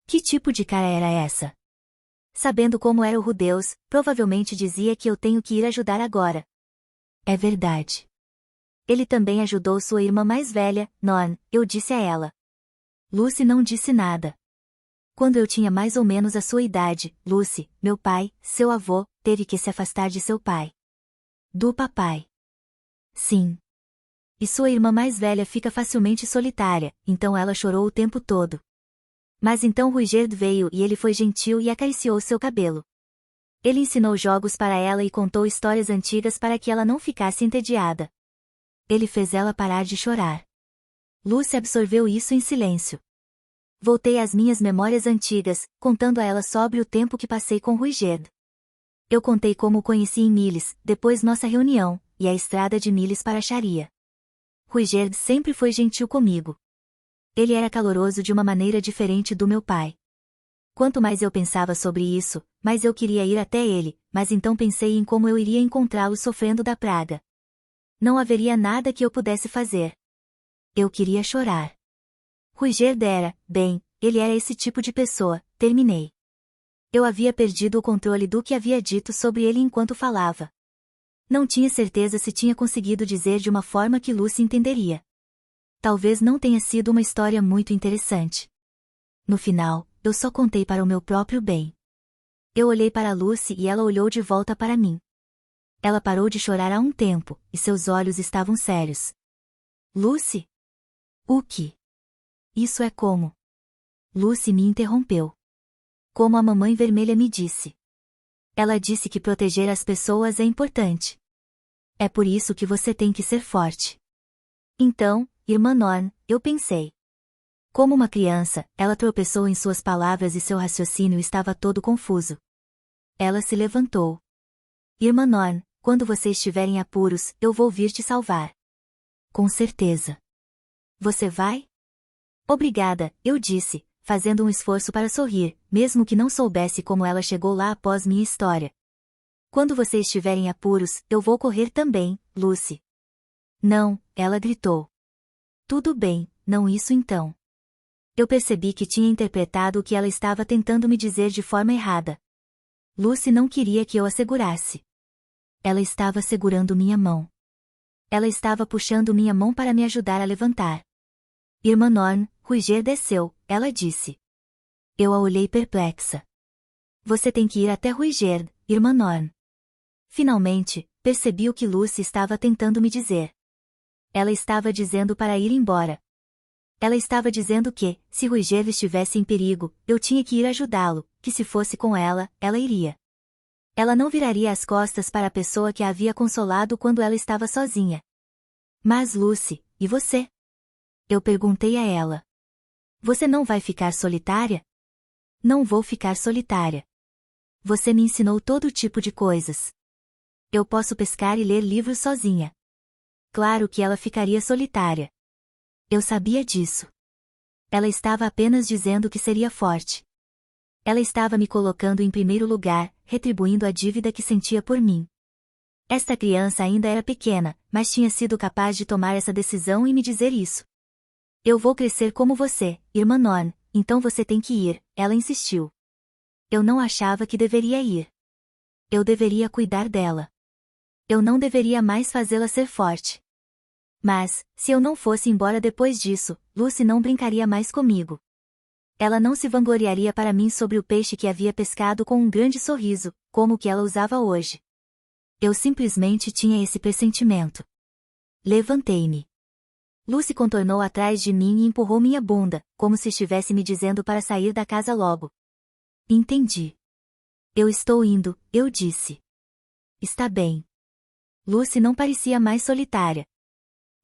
Que tipo de cara era essa? Sabendo como era o Rudeus, provavelmente dizia que eu tenho que ir ajudar agora. É verdade. Ele também ajudou sua irmã mais velha, Norn, eu disse a ela. Lucy não disse nada. Quando eu tinha mais ou menos a sua idade, Lucy, meu pai, seu avô, teve que se afastar de seu pai. Do papai. Sim. E sua irmã mais velha fica facilmente solitária, então ela chorou o tempo todo. Mas então Ruigerd veio e ele foi gentil e acariciou seu cabelo. Ele ensinou jogos para ela e contou histórias antigas para que ela não ficasse entediada. Ele fez ela parar de chorar. Lucy absorveu isso em silêncio. Voltei às minhas memórias antigas, contando a ela sobre o tempo que passei com Ruigerd. Eu contei como o conheci em Miles, depois nossa reunião, e a estrada de Miles para Sharia. Ruigerd sempre foi gentil comigo. Ele era caloroso de uma maneira diferente do meu pai. Quanto mais eu pensava sobre isso, mais eu queria ir até ele, mas então pensei em como eu iria encontrá-lo sofrendo da praga. Não haveria nada que eu pudesse fazer. Eu queria chorar. Ruigerd era, bem, ele era esse tipo de pessoa, terminei. Eu havia perdido o controle do que havia dito sobre ele enquanto falava. Não tinha certeza se tinha conseguido dizer de uma forma que Lucy entenderia. Talvez não tenha sido uma história muito interessante. No final, eu só contei para o meu próprio bem. Eu olhei para Lucy e ela olhou de volta para mim. Ela parou de chorar há um tempo, e seus olhos estavam sérios. Lucy? O que? Isso é como? Lucy me interrompeu. Como a mamãe vermelha me disse. Ela disse que proteger as pessoas é importante. É por isso que você tem que ser forte. Então, irmã Norn, eu pensei. Como uma criança, ela tropeçou em suas palavras e seu raciocínio estava todo confuso. Ela se levantou. Irmã Norn, quando você estiver em apuros, eu vou vir te salvar. Com certeza. Você vai? Obrigada, eu disse, fazendo um esforço para sorrir, mesmo que não soubesse como ela chegou lá após minha história. Quando você estiver em apuros, eu vou correr também, Lucy. Não, ela gritou. Tudo bem, não isso então. Eu percebi que tinha interpretado o que ela estava tentando me dizer de forma errada. Lucy não queria que eu a segurasse. Ela estava segurando minha mão. Ela estava puxando minha mão para me ajudar a levantar. Irmã Norn, Ruigerd desceu, ela disse. Eu a olhei perplexa. Você tem que ir até Ruigerd, irmã Norn. Finalmente, percebi o que Lucy estava tentando me dizer. Ela estava dizendo para ir embora. Ela estava dizendo que, se Ruigerd estivesse em perigo, eu tinha que ir ajudá-lo, que se fosse com ela, ela iria. Ela não viraria as costas para a pessoa que a havia consolado quando ela estava sozinha. Mas Lucy, e você? Eu perguntei a ela. Você não vai ficar solitária? Não vou ficar solitária. Você me ensinou todo tipo de coisas. Eu posso pescar e ler livros sozinha. Claro que ela ficaria solitária. Eu sabia disso. Ela estava apenas dizendo que seria forte. Ela estava me colocando em primeiro lugar, retribuindo a dívida que sentia por mim. Esta criança ainda era pequena, mas tinha sido capaz de tomar essa decisão e me dizer isso. Eu vou crescer como você, irmã Norn, então você tem que ir, ela insistiu. Eu não achava que deveria ir. Eu deveria cuidar dela. Eu não deveria mais fazê-la ser forte. Mas, se eu não fosse embora depois disso, Lucy não brincaria mais comigo. Ela não se vangloriaria para mim sobre o peixe que havia pescado com um grande sorriso, como o que ela usava hoje. Eu simplesmente tinha esse pressentimento. Levantei-me. Lucy contornou atrás de mim e empurrou minha bunda, como se estivesse me dizendo para sair da casa logo. Entendi. Eu estou indo, eu disse. Está bem. Lucy não parecia mais solitária.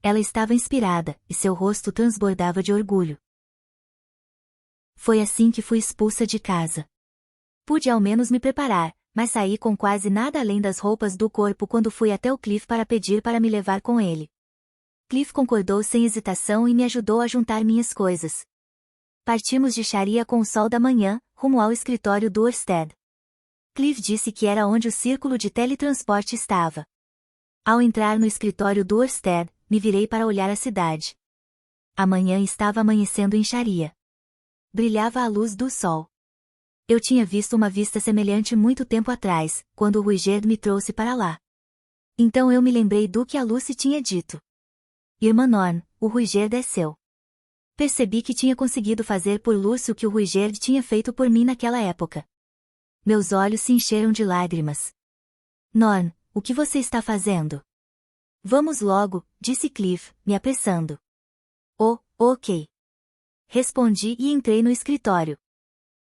Ela estava inspirada, e seu rosto transbordava de orgulho. Foi assim que fui expulsa de casa. Pude ao menos me preparar, mas saí com quase nada além das roupas do corpo quando fui até o Cliff para pedir para me levar com ele. Cliff concordou sem hesitação e me ajudou a juntar minhas coisas. Partimos de Sharia com o sol da manhã, rumo ao escritório do Orsted. Cliff disse que era onde o círculo de teletransporte estava. Ao entrar no escritório do Orsted, me virei para olhar a cidade. A manhã estava amanhecendo em Sharia. Brilhava a luz do sol. Eu tinha visto uma vista semelhante muito tempo atrás, quando o Ruigerd me trouxe para lá. Então eu me lembrei do que a Lucy tinha dito. Irmã Norn, o Ruigerd é seu. Percebi que tinha conseguido fazer por Lucy o que o Ruigerd tinha feito por mim naquela época. Meus olhos se encheram de lágrimas. Norn, o que você está fazendo? Vamos logo, disse Cliff, me apressando. Oh, ok. Respondi e entrei no escritório.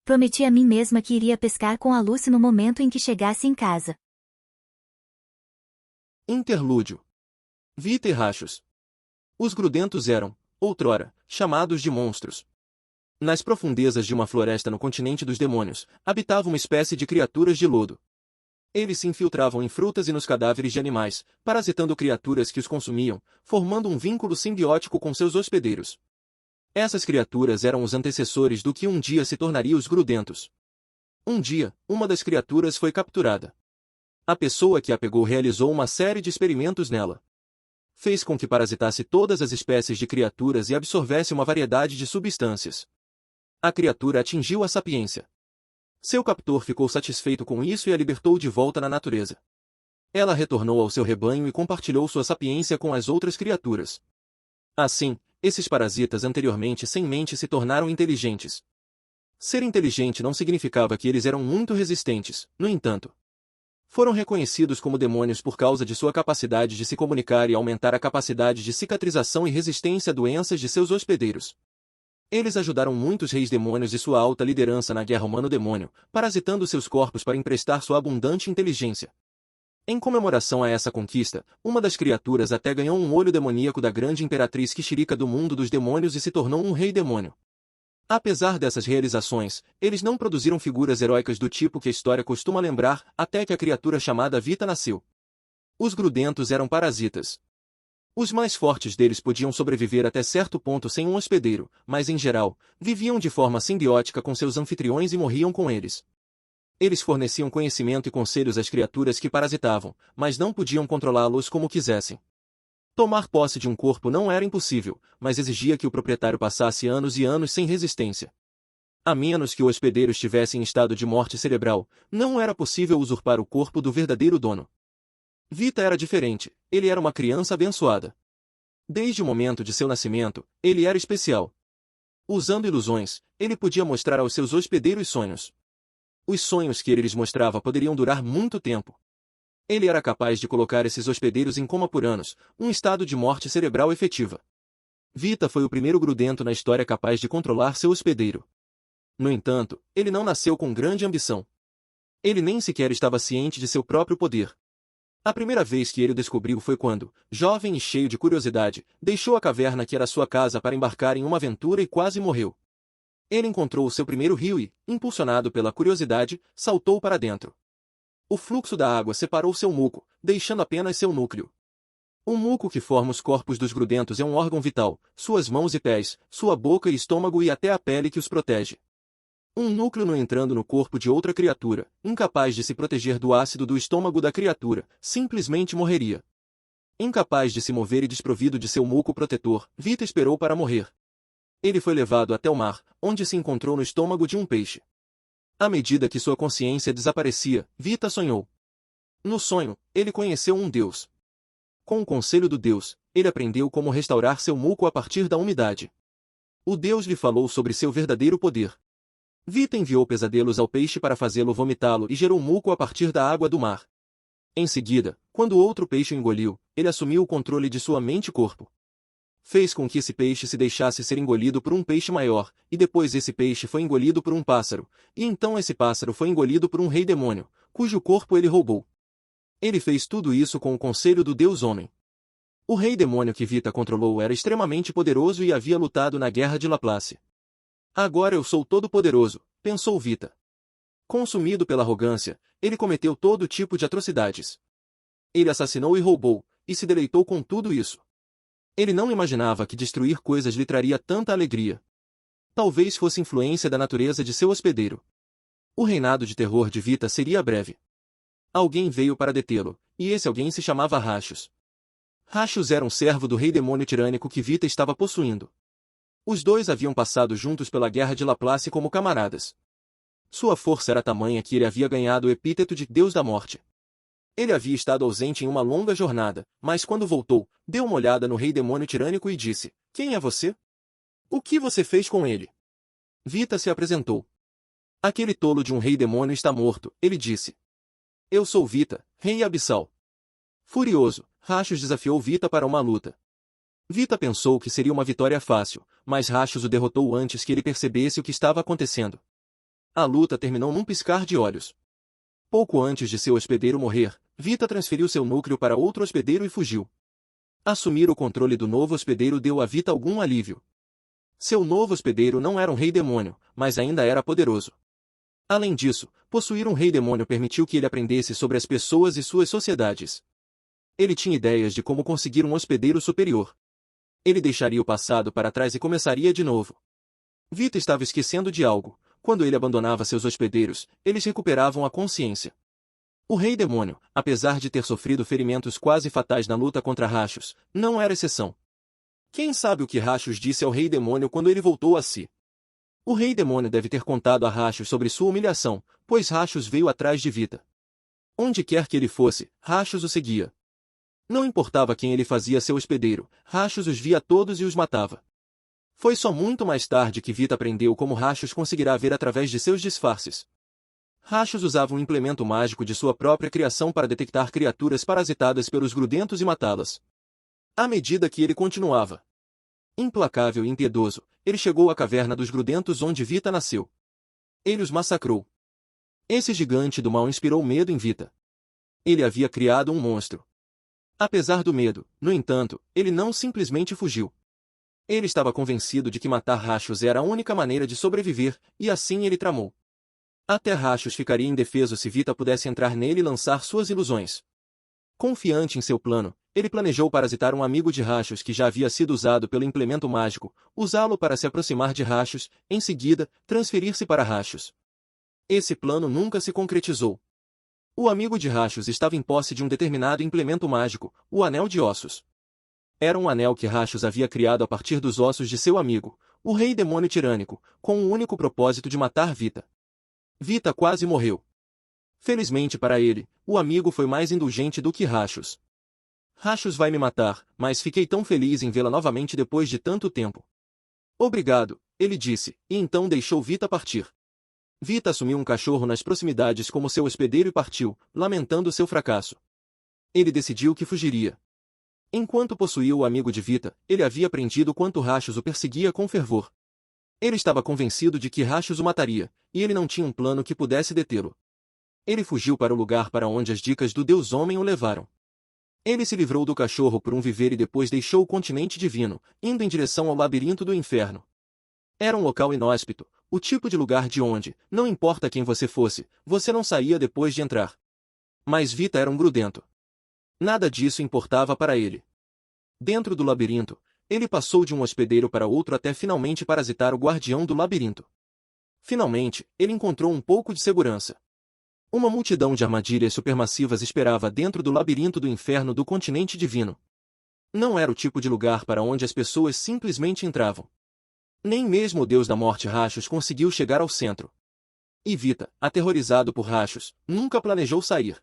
Prometi a mim mesma que iria pescar com a Lucy no momento em que chegasse em casa. Interlúdio. Vita e Rachos. Os grudentos eram, outrora, chamados de monstros. Nas profundezas de uma floresta no continente dos demônios, habitava uma espécie de criaturas de lodo. Eles se infiltravam em frutas e nos cadáveres de animais, parasitando criaturas que os consumiam, formando um vínculo simbiótico com seus hospedeiros. Essas criaturas eram os antecessores do que um dia se tornaria os grudentos. Um dia, uma das criaturas foi capturada. A pessoa que a pegou realizou uma série de experimentos nela. Fez com que parasitasse todas as espécies de criaturas e absorvesse uma variedade de substâncias. A criatura atingiu a sapiência. Seu captor ficou satisfeito com isso e a libertou de volta na natureza. Ela retornou ao seu rebanho e compartilhou sua sapiência com as outras criaturas. Assim, esses parasitas anteriormente sem mente se tornaram inteligentes. Ser inteligente não significava que eles eram muito resistentes, no entanto. Foram reconhecidos como demônios por causa de sua capacidade de se comunicar e aumentar a capacidade de cicatrização e resistência a doenças de seus hospedeiros. Eles ajudaram muitos reis demônios e sua alta liderança na guerra humano-demônio, parasitando seus corpos para emprestar sua abundante inteligência. Em comemoração a essa conquista, uma das criaturas até ganhou um olho demoníaco da grande imperatriz Kishirika do mundo dos demônios e se tornou um rei demônio. Apesar dessas realizações, eles não produziram figuras heróicas do tipo que a história costuma lembrar, até que a criatura chamada Vita nasceu. Os grudentos eram parasitas. Os mais fortes deles podiam sobreviver até certo ponto sem um hospedeiro, mas em geral, viviam de forma simbiótica com seus anfitriões e morriam com eles. Eles forneciam conhecimento e conselhos às criaturas que parasitavam, mas não podiam controlá-los como quisessem. Tomar posse de um corpo não era impossível, mas exigia que o proprietário passasse anos e anos sem resistência. A menos que o hospedeiro estivesse em estado de morte cerebral, não era possível usurpar o corpo do verdadeiro dono. Vita era diferente, ele era uma criança abençoada. Desde o momento de seu nascimento, ele era especial. Usando ilusões, ele podia mostrar aos seus hospedeiros sonhos. Os sonhos que ele lhes mostrava poderiam durar muito tempo. Ele era capaz de colocar esses hospedeiros em coma por anos, um estado de morte cerebral efetiva. Vita foi o primeiro grudento na história capaz de controlar seu hospedeiro. No entanto, ele não nasceu com grande ambição. Ele nem sequer estava ciente de seu próprio poder. A primeira vez que ele o descobriu foi quando, jovem e cheio de curiosidade, deixou a caverna que era sua casa para embarcar em uma aventura e quase morreu. Ele encontrou o seu primeiro rio e, impulsionado pela curiosidade, saltou para dentro. O fluxo da água separou seu muco, deixando apenas seu núcleo. O muco que forma os corpos dos grudentos é um órgão vital, suas mãos e pés, sua boca e estômago e até a pele que os protege. Um núcleo não entrando no corpo de outra criatura, incapaz de se proteger do ácido do estômago da criatura, simplesmente morreria. Incapaz de se mover e desprovido de seu muco protetor, Vita esperou para morrer. Ele foi levado até o mar, onde se encontrou no estômago de um peixe. À medida que sua consciência desaparecia, Vita sonhou. No sonho, ele conheceu um deus. Com o conselho do deus, ele aprendeu como restaurar seu muco a partir da umidade. O deus lhe falou sobre seu verdadeiro poder. Vita enviou pesadelos ao peixe para fazê-lo vomitá-lo e gerou muco a partir da água do mar. Em seguida, quando outro peixe o engoliu, ele assumiu o controle de sua mente e corpo. fez com que esse peixe se deixasse ser engolido por um peixe maior, e depois esse peixe foi engolido por um pássaro, e então esse pássaro foi engolido por um rei demônio, cujo corpo ele roubou. Ele fez tudo isso com o conselho do Deus Homem. O rei demônio que Vita controlou era extremamente poderoso e havia lutado na Guerra de Laplace. Agora eu sou todo-poderoso, pensou Vita. Consumido pela arrogância, ele cometeu todo tipo de atrocidades. Ele assassinou e roubou, e se deleitou com tudo isso. Ele não imaginava que destruir coisas lhe traria tanta alegria. Talvez fosse influência da natureza de seu hospedeiro. O reinado de terror de Vita seria breve. Alguém veio para detê-lo, e esse alguém se chamava Rachos. Rachos era um servo do rei demônio tirânico que Vita estava possuindo. Os dois haviam passado juntos pela Guerra de Laplace como camaradas. Sua força era tamanha que ele havia ganhado o epíteto de Deus da Morte. Ele havia estado ausente em uma longa jornada, mas quando voltou, deu uma olhada no rei demônio tirânico e disse: "Quem é você? O que você fez com ele?" Vita se apresentou. "Aquele tolo de um rei demônio está morto", ele disse. "Eu sou Vita, rei abissal." Furioso, Rachos desafiou Vita para uma luta. Vita pensou que seria uma vitória fácil, mas Rachos o derrotou antes que ele percebesse o que estava acontecendo. A luta terminou num piscar de olhos. Pouco antes de seu hospedeiro morrer, Vita transferiu seu núcleo para outro hospedeiro e fugiu. Assumir o controle do novo hospedeiro deu a Vita algum alívio. Seu novo hospedeiro não era um rei demônio, mas ainda era poderoso. Além disso, possuir um rei demônio permitiu que ele aprendesse sobre as pessoas e suas sociedades. Ele tinha ideias de como conseguir um hospedeiro superior. Ele deixaria o passado para trás e começaria de novo. Vita estava esquecendo de algo. Quando ele abandonava seus hospedeiros, eles recuperavam a consciência. O rei demônio, apesar de ter sofrido ferimentos quase fatais na luta contra Rachos, não era exceção. Quem sabe o que Rachos disse ao rei demônio quando ele voltou a si? O rei demônio deve ter contado a Rachos sobre sua humilhação, pois Rachos veio atrás de Vita. Onde quer que ele fosse, Rachos o seguia. Não importava quem ele fazia seu hospedeiro, Rachos os via todos e os matava. Foi só muito mais tarde que Vita aprendeu como Rachos conseguirá ver através de seus disfarces. Rachos usava um implemento mágico de sua própria criação para detectar criaturas parasitadas pelos grudentos e matá-las. À medida que ele continuava implacável e impiedoso, ele chegou à caverna dos grudentos onde Vita nasceu. Ele os massacrou. Esse gigante do mal inspirou medo em Vita. Ele havia criado um monstro. Apesar do medo, no entanto, ele não simplesmente fugiu. Ele estava convencido de que matar Rachos era a única maneira de sobreviver, e assim ele tramou. Até Rachos ficaria indefeso se Vita pudesse entrar nele e lançar suas ilusões. Confiante em seu plano, ele planejou parasitar um amigo de Rachos que já havia sido usado pelo implemento mágico, usá-lo para se aproximar de Rachos, em seguida, transferir-se para Rachos. Esse plano nunca se concretizou. O amigo de Rachos estava em posse de um determinado implemento mágico, o Anel de Ossos. Era um anel que Rachos havia criado a partir dos ossos de seu amigo, o rei demônio tirânico, com o único propósito de matar Vita. Vita quase morreu. Felizmente para ele, o amigo foi mais indulgente do que Rachos. Rachos vai me matar, mas fiquei tão feliz em vê-la novamente depois de tanto tempo. Obrigado, ele disse, e então deixou Vita partir. Vita assumiu um cachorro nas proximidades como seu hospedeiro e partiu, lamentando seu fracasso. Ele decidiu que fugiria. Enquanto possuía o amigo de Vita, ele havia aprendido quanto Rachos o perseguia com fervor. Ele estava convencido de que Rachos o mataria, e ele não tinha um plano que pudesse detê-lo. Ele fugiu para o lugar para onde as dicas do Deus Homem o levaram. Ele se livrou do cachorro por um viver e depois deixou o continente divino, indo em direção ao labirinto do inferno. Era um local inóspito, o tipo de lugar de onde, não importa quem você fosse, você não saía depois de entrar. Mas Vita era um grudento. Nada disso importava para ele. Dentro do labirinto, ele passou de um hospedeiro para outro até finalmente parasitar o guardião do labirinto. Finalmente, ele encontrou um pouco de segurança. Uma multidão de armadilhas supermassivas esperava dentro do labirinto do inferno do continente divino. Não era o tipo de lugar para onde as pessoas simplesmente entravam. Nem mesmo o Deus da Morte Rachos conseguiu chegar ao centro. E Vita, aterrorizado por Rachos, nunca planejou sair.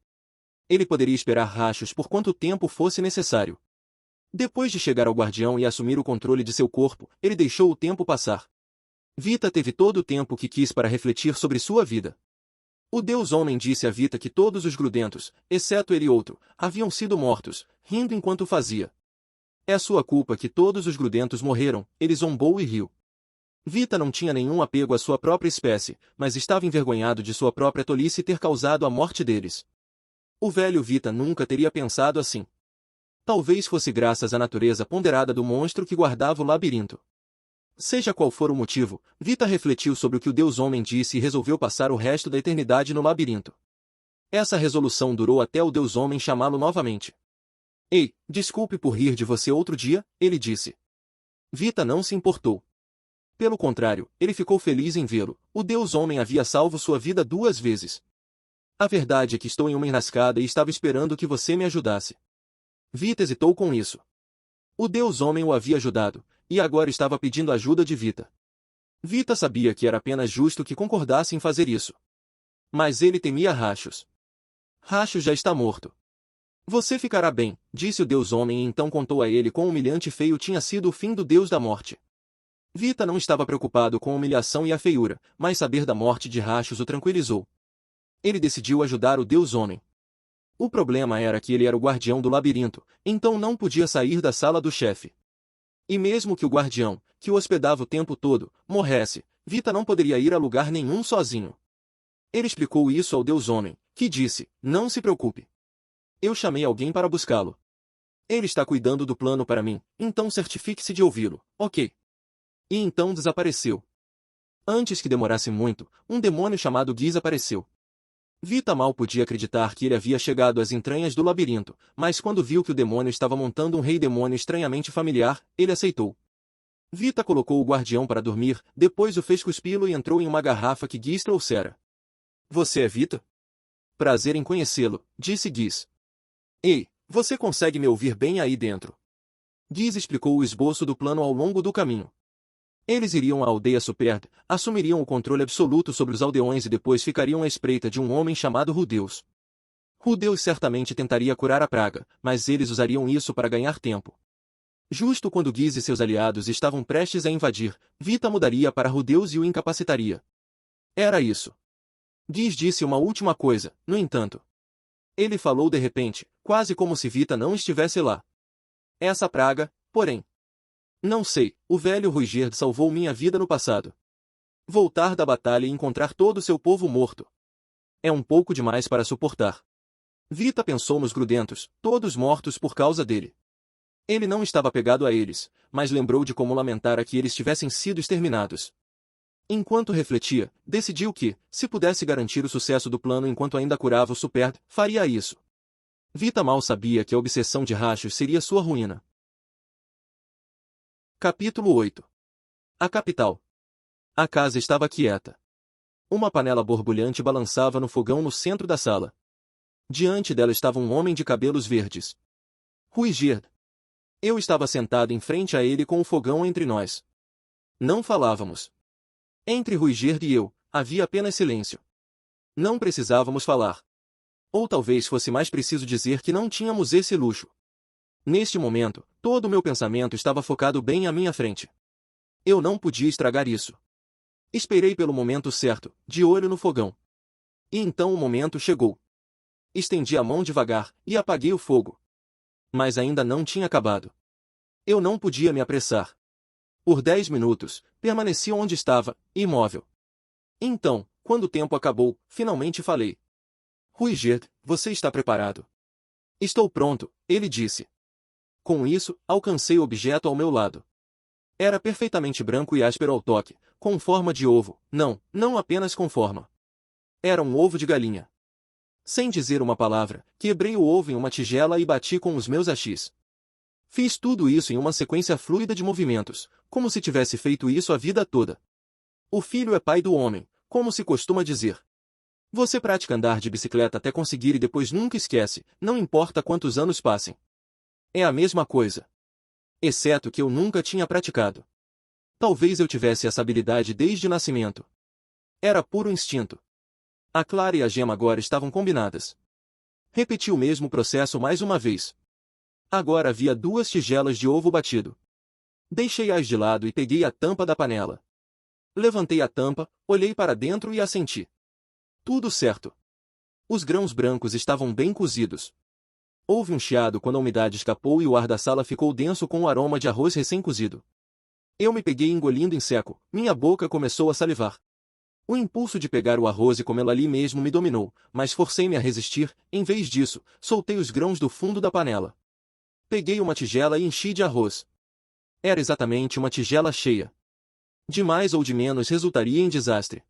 Ele poderia esperar Rachos por quanto tempo fosse necessário. Depois de chegar ao guardião e assumir o controle de seu corpo, ele deixou o tempo passar. Vita teve todo o tempo que quis para refletir sobre sua vida. O Deus Homem disse a Vita que todos os grudentos, exceto ele e outro, haviam sido mortos, rindo enquanto fazia. É sua culpa que todos os grudentos morreram, ele zombou e riu. Vita não tinha nenhum apego à sua própria espécie, mas estava envergonhado de sua própria tolice ter causado a morte deles. O velho Vita nunca teria pensado assim. Talvez fosse graças à natureza ponderada do monstro que guardava o labirinto. Seja qual for o motivo, Vita refletiu sobre o que o Deus Homem disse e resolveu passar o resto da eternidade no labirinto. Essa resolução durou até o Deus Homem chamá-lo novamente. Ei, desculpe por rir de você outro dia, ele disse. Vita não se importou. Pelo contrário, ele ficou feliz em vê-lo. O Deus Homem havia salvo sua vida 2 vezes. A verdade é que estou em uma enrascada e estava esperando que você me ajudasse. Vita hesitou com isso. O Deus Homem o havia ajudado, e agora estava pedindo ajuda de Vita. Vita sabia que era apenas justo que concordasse em fazer isso. Mas ele temia Rachos. Rachos já está morto. Você ficará bem, disse o Deus Homem e então contou a ele quão humilhante e feio tinha sido o fim do Deus da Morte. Vita não estava preocupado com a humilhação e a feiura, mas saber da morte de Rachos o tranquilizou. Ele decidiu ajudar o Deus Homem. O problema era que ele era o guardião do labirinto, então não podia sair da sala do chefe. E mesmo que o guardião, que o hospedava o tempo todo, morresse, Vita não poderia ir a lugar nenhum sozinho. Ele explicou isso ao Deus Homem, que disse, não se preocupe. Eu chamei alguém para buscá-lo. Ele está cuidando do plano para mim, então certifique-se de ouvi-lo, ok? E então desapareceu. Antes que demorasse muito, um demônio chamado Giz apareceu. Vita mal podia acreditar que ele havia chegado às entranhas do labirinto, mas quando viu que o demônio estava montando um rei-demônio estranhamente familiar, ele aceitou. Vita colocou o guardião para dormir, depois o fez cuspi-lo e entrou em uma garrafa que Giz trouxera. Você é Vita? Prazer em conhecê-lo, disse Giz. Ei, você consegue me ouvir bem aí dentro? Giz explicou o esboço do plano ao longo do caminho. Eles iriam à aldeia Superd, assumiriam o controle absoluto sobre os aldeões e depois ficariam à espreita de um homem chamado Rudeus. Rudeus certamente tentaria curar a praga, mas eles usariam isso para ganhar tempo. Justo quando Giz e seus aliados estavam prestes a invadir, Vita mudaria para Rudeus e o incapacitaria. Era isso. Giz disse uma última coisa, no entanto. Ele falou de repente, quase como se Vita não estivesse lá. Essa praga, porém. Não sei, o velho Ruigerd salvou minha vida no passado. Voltar da batalha e encontrar todo o seu povo morto. É um pouco demais para suportar. Vita pensou nos grudentos, todos mortos por causa dele. Ele não estava apegado a eles, mas lembrou de como lamentara que eles tivessem sido exterminados. Enquanto refletia, decidiu que, se pudesse garantir o sucesso do plano enquanto ainda curava o Superd, faria isso. Vita mal sabia que a obsessão de Rachos seria sua ruína. Capítulo 8. A capital. A casa estava quieta. Uma panela borbulhante balançava no fogão no centro da sala. Diante dela estava um homem de cabelos verdes. Ruigerd. Eu estava sentado em frente a ele com o fogão entre nós. Não falávamos. Entre Ruigerd e eu, havia apenas silêncio. Não precisávamos falar. Ou talvez fosse mais preciso dizer que não tínhamos esse luxo. Neste momento, todo o meu pensamento estava focado bem à minha frente. Eu não podia estragar isso. Esperei pelo momento certo, de olho no fogão. E então o momento chegou. Estendi a mão devagar, e apaguei o fogo. Mas ainda não tinha acabado. Eu não podia me apressar. Por 10 minutos, permaneci onde estava, imóvel. Então, quando o tempo acabou, finalmente falei. Ruigerd, você está preparado? Estou pronto, ele disse. Com isso, alcancei o objeto ao meu lado. Era perfeitamente branco e áspero ao toque, com forma de ovo, não apenas com forma. Era um ovo de galinha. Sem dizer uma palavra, quebrei o ovo em uma tigela e bati com os meus achis. Fiz tudo isso em uma sequência fluida de movimentos, como se tivesse feito isso a vida toda. O filho é pai do homem, como se costuma dizer. Você pratica andar de bicicleta até conseguir e depois nunca esquece, não importa quantos anos passem. É a mesma coisa. Exceto que eu nunca tinha praticado. Talvez eu tivesse essa habilidade desde o nascimento. Era puro instinto. A clara e a gema agora estavam combinadas. Repeti o mesmo processo mais uma vez. Agora havia 2 tigelas de ovo batido. Deixei-as de lado e peguei a tampa da panela. Levantei a tampa, olhei para dentro e assenti. Tudo certo. Os grãos brancos estavam bem cozidos. Houve um chiado quando a umidade escapou e o ar da sala ficou denso com o aroma de arroz recém-cozido. Eu me peguei engolindo em seco, minha boca começou a salivar. O impulso de pegar o arroz e comê-lo ali mesmo me dominou, mas forcei-me a resistir, em vez disso, soltei os grãos do fundo da panela. Peguei uma tigela e enchi de arroz. Era exatamente uma tigela cheia. De mais ou de menos resultaria em desastre.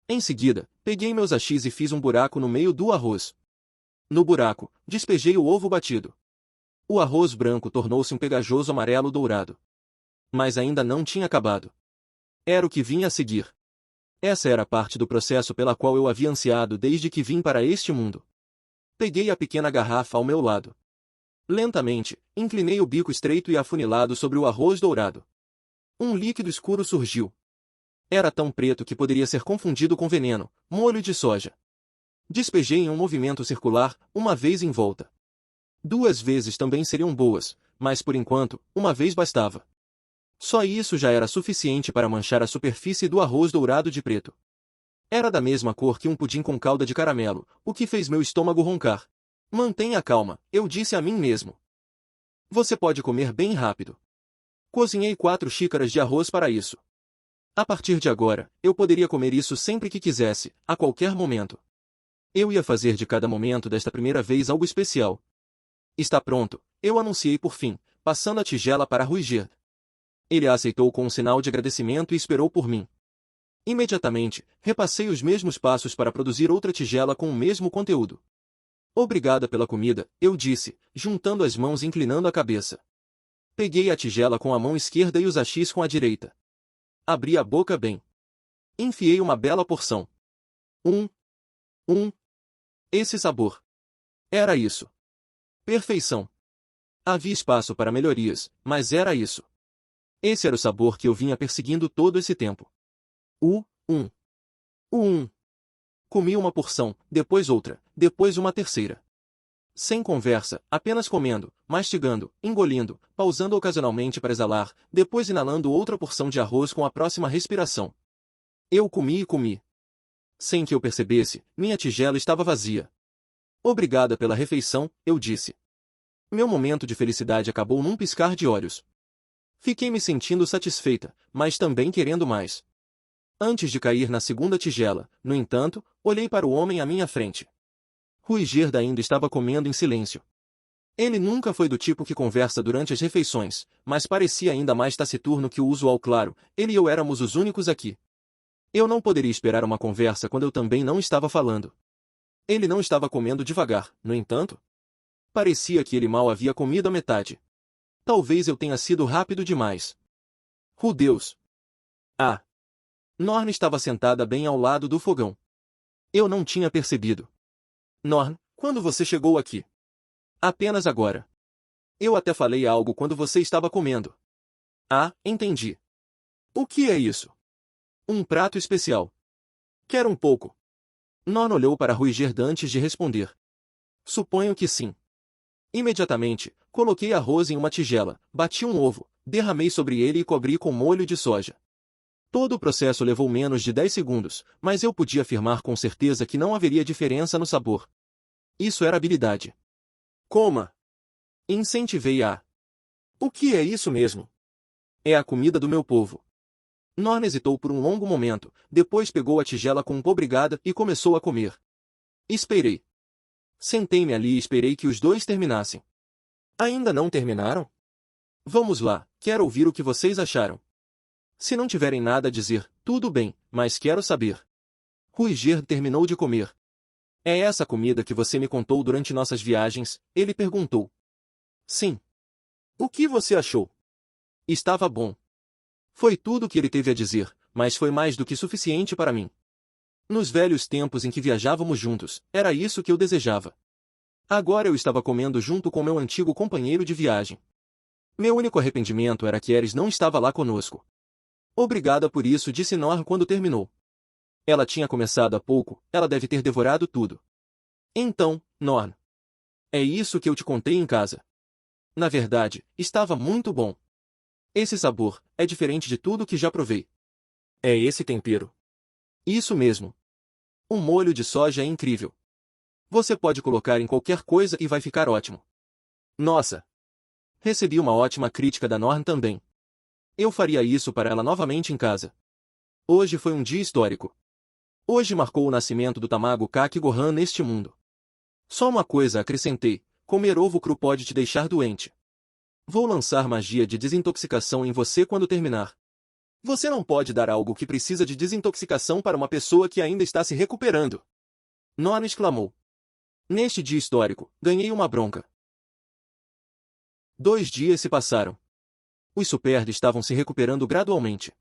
Em seguida, peguei meus achis e fiz um buraco no meio do arroz. No buraco, despejei o ovo batido. O arroz branco tornou-se um pegajoso amarelo dourado. Mas ainda não tinha acabado. Era o que vinha a seguir. Essa era a parte do processo pela qual eu havia ansiado desde que vim para este mundo. Peguei a pequena garrafa ao meu lado. Lentamente, inclinei o bico estreito e afunilado sobre o arroz dourado. Um líquido escuro surgiu. Era tão preto que poderia ser confundido com veneno, molho de soja. Despejei em um movimento circular, uma vez em volta. 2 vezes também seriam boas, mas por enquanto, uma vez bastava. Só isso já era suficiente para manchar a superfície do arroz dourado de preto. Era da mesma cor que um pudim com calda de caramelo, o que fez meu estômago roncar. Mantenha calma, eu disse a mim mesmo. Você pode comer bem rápido. Cozinhei 4 xícaras de arroz para isso. A partir de agora, eu poderia comer isso sempre que quisesse, a qualquer momento. Eu ia fazer de cada momento desta primeira vez algo especial. Está pronto, eu anunciei por fim, passando a tigela para Ruiger. Ele a aceitou com um sinal de agradecimento e esperou por mim. Imediatamente, repassei os mesmos passos para produzir outra tigela com o mesmo conteúdo. Obrigada pela comida, eu disse, juntando as mãos e inclinando a cabeça. Peguei a tigela com a mão esquerda e os achis com a direita. Abri a boca bem. Enfiei uma bela porção. Esse sabor. Era isso. Perfeição. Havia espaço para melhorias, mas era isso. Esse era o sabor que eu vinha perseguindo todo esse tempo. Comi uma porção, depois outra, depois uma terceira. Sem conversa, apenas comendo, mastigando, engolindo, pausando ocasionalmente para exalar, depois inalando outra porção de arroz com a próxima respiração. Eu comi e comi. Sem que eu percebesse, minha tigela estava vazia. Obrigada pela refeição, eu disse. Meu momento de felicidade acabou num piscar de olhos. Fiquei me sentindo satisfeita, mas também querendo mais. Antes de cair na segunda tigela, no entanto, olhei para o homem à minha frente. Ruiger ainda estava comendo em silêncio. Ele nunca foi do tipo que conversa durante as refeições, mas parecia ainda mais taciturno que o usual. Claro, ele e eu éramos os únicos aqui. Eu não poderia esperar uma conversa quando eu também não estava falando. Ele não estava comendo devagar, no entanto. Parecia que ele mal havia comido a metade. Talvez eu tenha sido rápido demais. Deus! Ah! Norn estava sentada bem ao lado do fogão. Eu não tinha percebido. Norn, quando você chegou aqui? Apenas agora. Eu até falei algo quando você estava comendo. Ah, entendi. O que é isso? Um prato especial. Quer um pouco? Norn olhou para Ruiger antes de responder. Suponho que sim. Imediatamente, coloquei arroz em uma tigela, bati um ovo, derramei sobre ele e cobri com molho de soja. Todo o processo levou menos de 10 segundos, mas eu podia afirmar com certeza que não haveria diferença no sabor. Isso era habilidade. Coma! Incentivei-a. O que é isso mesmo? É a comida do meu povo. Norn hesitou por um longo momento, depois pegou a tigela com obrigada e começou a comer. Esperei. Sentei-me ali e esperei que os dois terminassem. Ainda não terminaram? Vamos lá, quero ouvir o que vocês acharam. Se não tiverem nada a dizer, tudo bem, mas quero saber. Ruiger terminou de comer. É essa comida que você me contou durante nossas viagens? Ele perguntou. Sim. O que você achou? Estava bom. Foi tudo o que ele teve a dizer, mas foi mais do que suficiente para mim. Nos velhos tempos em que viajávamos juntos, era isso que eu desejava. Agora eu estava comendo junto com meu antigo companheiro de viagem. Meu único arrependimento era que Eris não estava lá conosco. Obrigada por isso, disse Norn quando terminou. Ela tinha começado há pouco, ela deve ter devorado tudo. Então, Norn. É isso que eu te contei em casa. Na verdade, estava muito bom. Esse sabor é diferente de tudo que já provei. É esse tempero. Isso mesmo. O molho de soja é incrível. Você pode colocar em qualquer coisa e vai ficar ótimo. Nossa! Recebi uma ótima crítica da Norn também. Eu faria isso para ela novamente em casa. Hoje foi um dia histórico. Hoje marcou o nascimento do Tamago Kake Gohan neste mundo. Só uma coisa acrescentei, comer ovo cru pode te deixar doente. Vou lançar magia de desintoxicação em você quando terminar. Você não pode dar algo que precisa de desintoxicação para uma pessoa que ainda está se recuperando. Norn exclamou. Neste dia histórico, ganhei uma bronca. 2 dias se passaram. Os Superd estavam se recuperando gradualmente.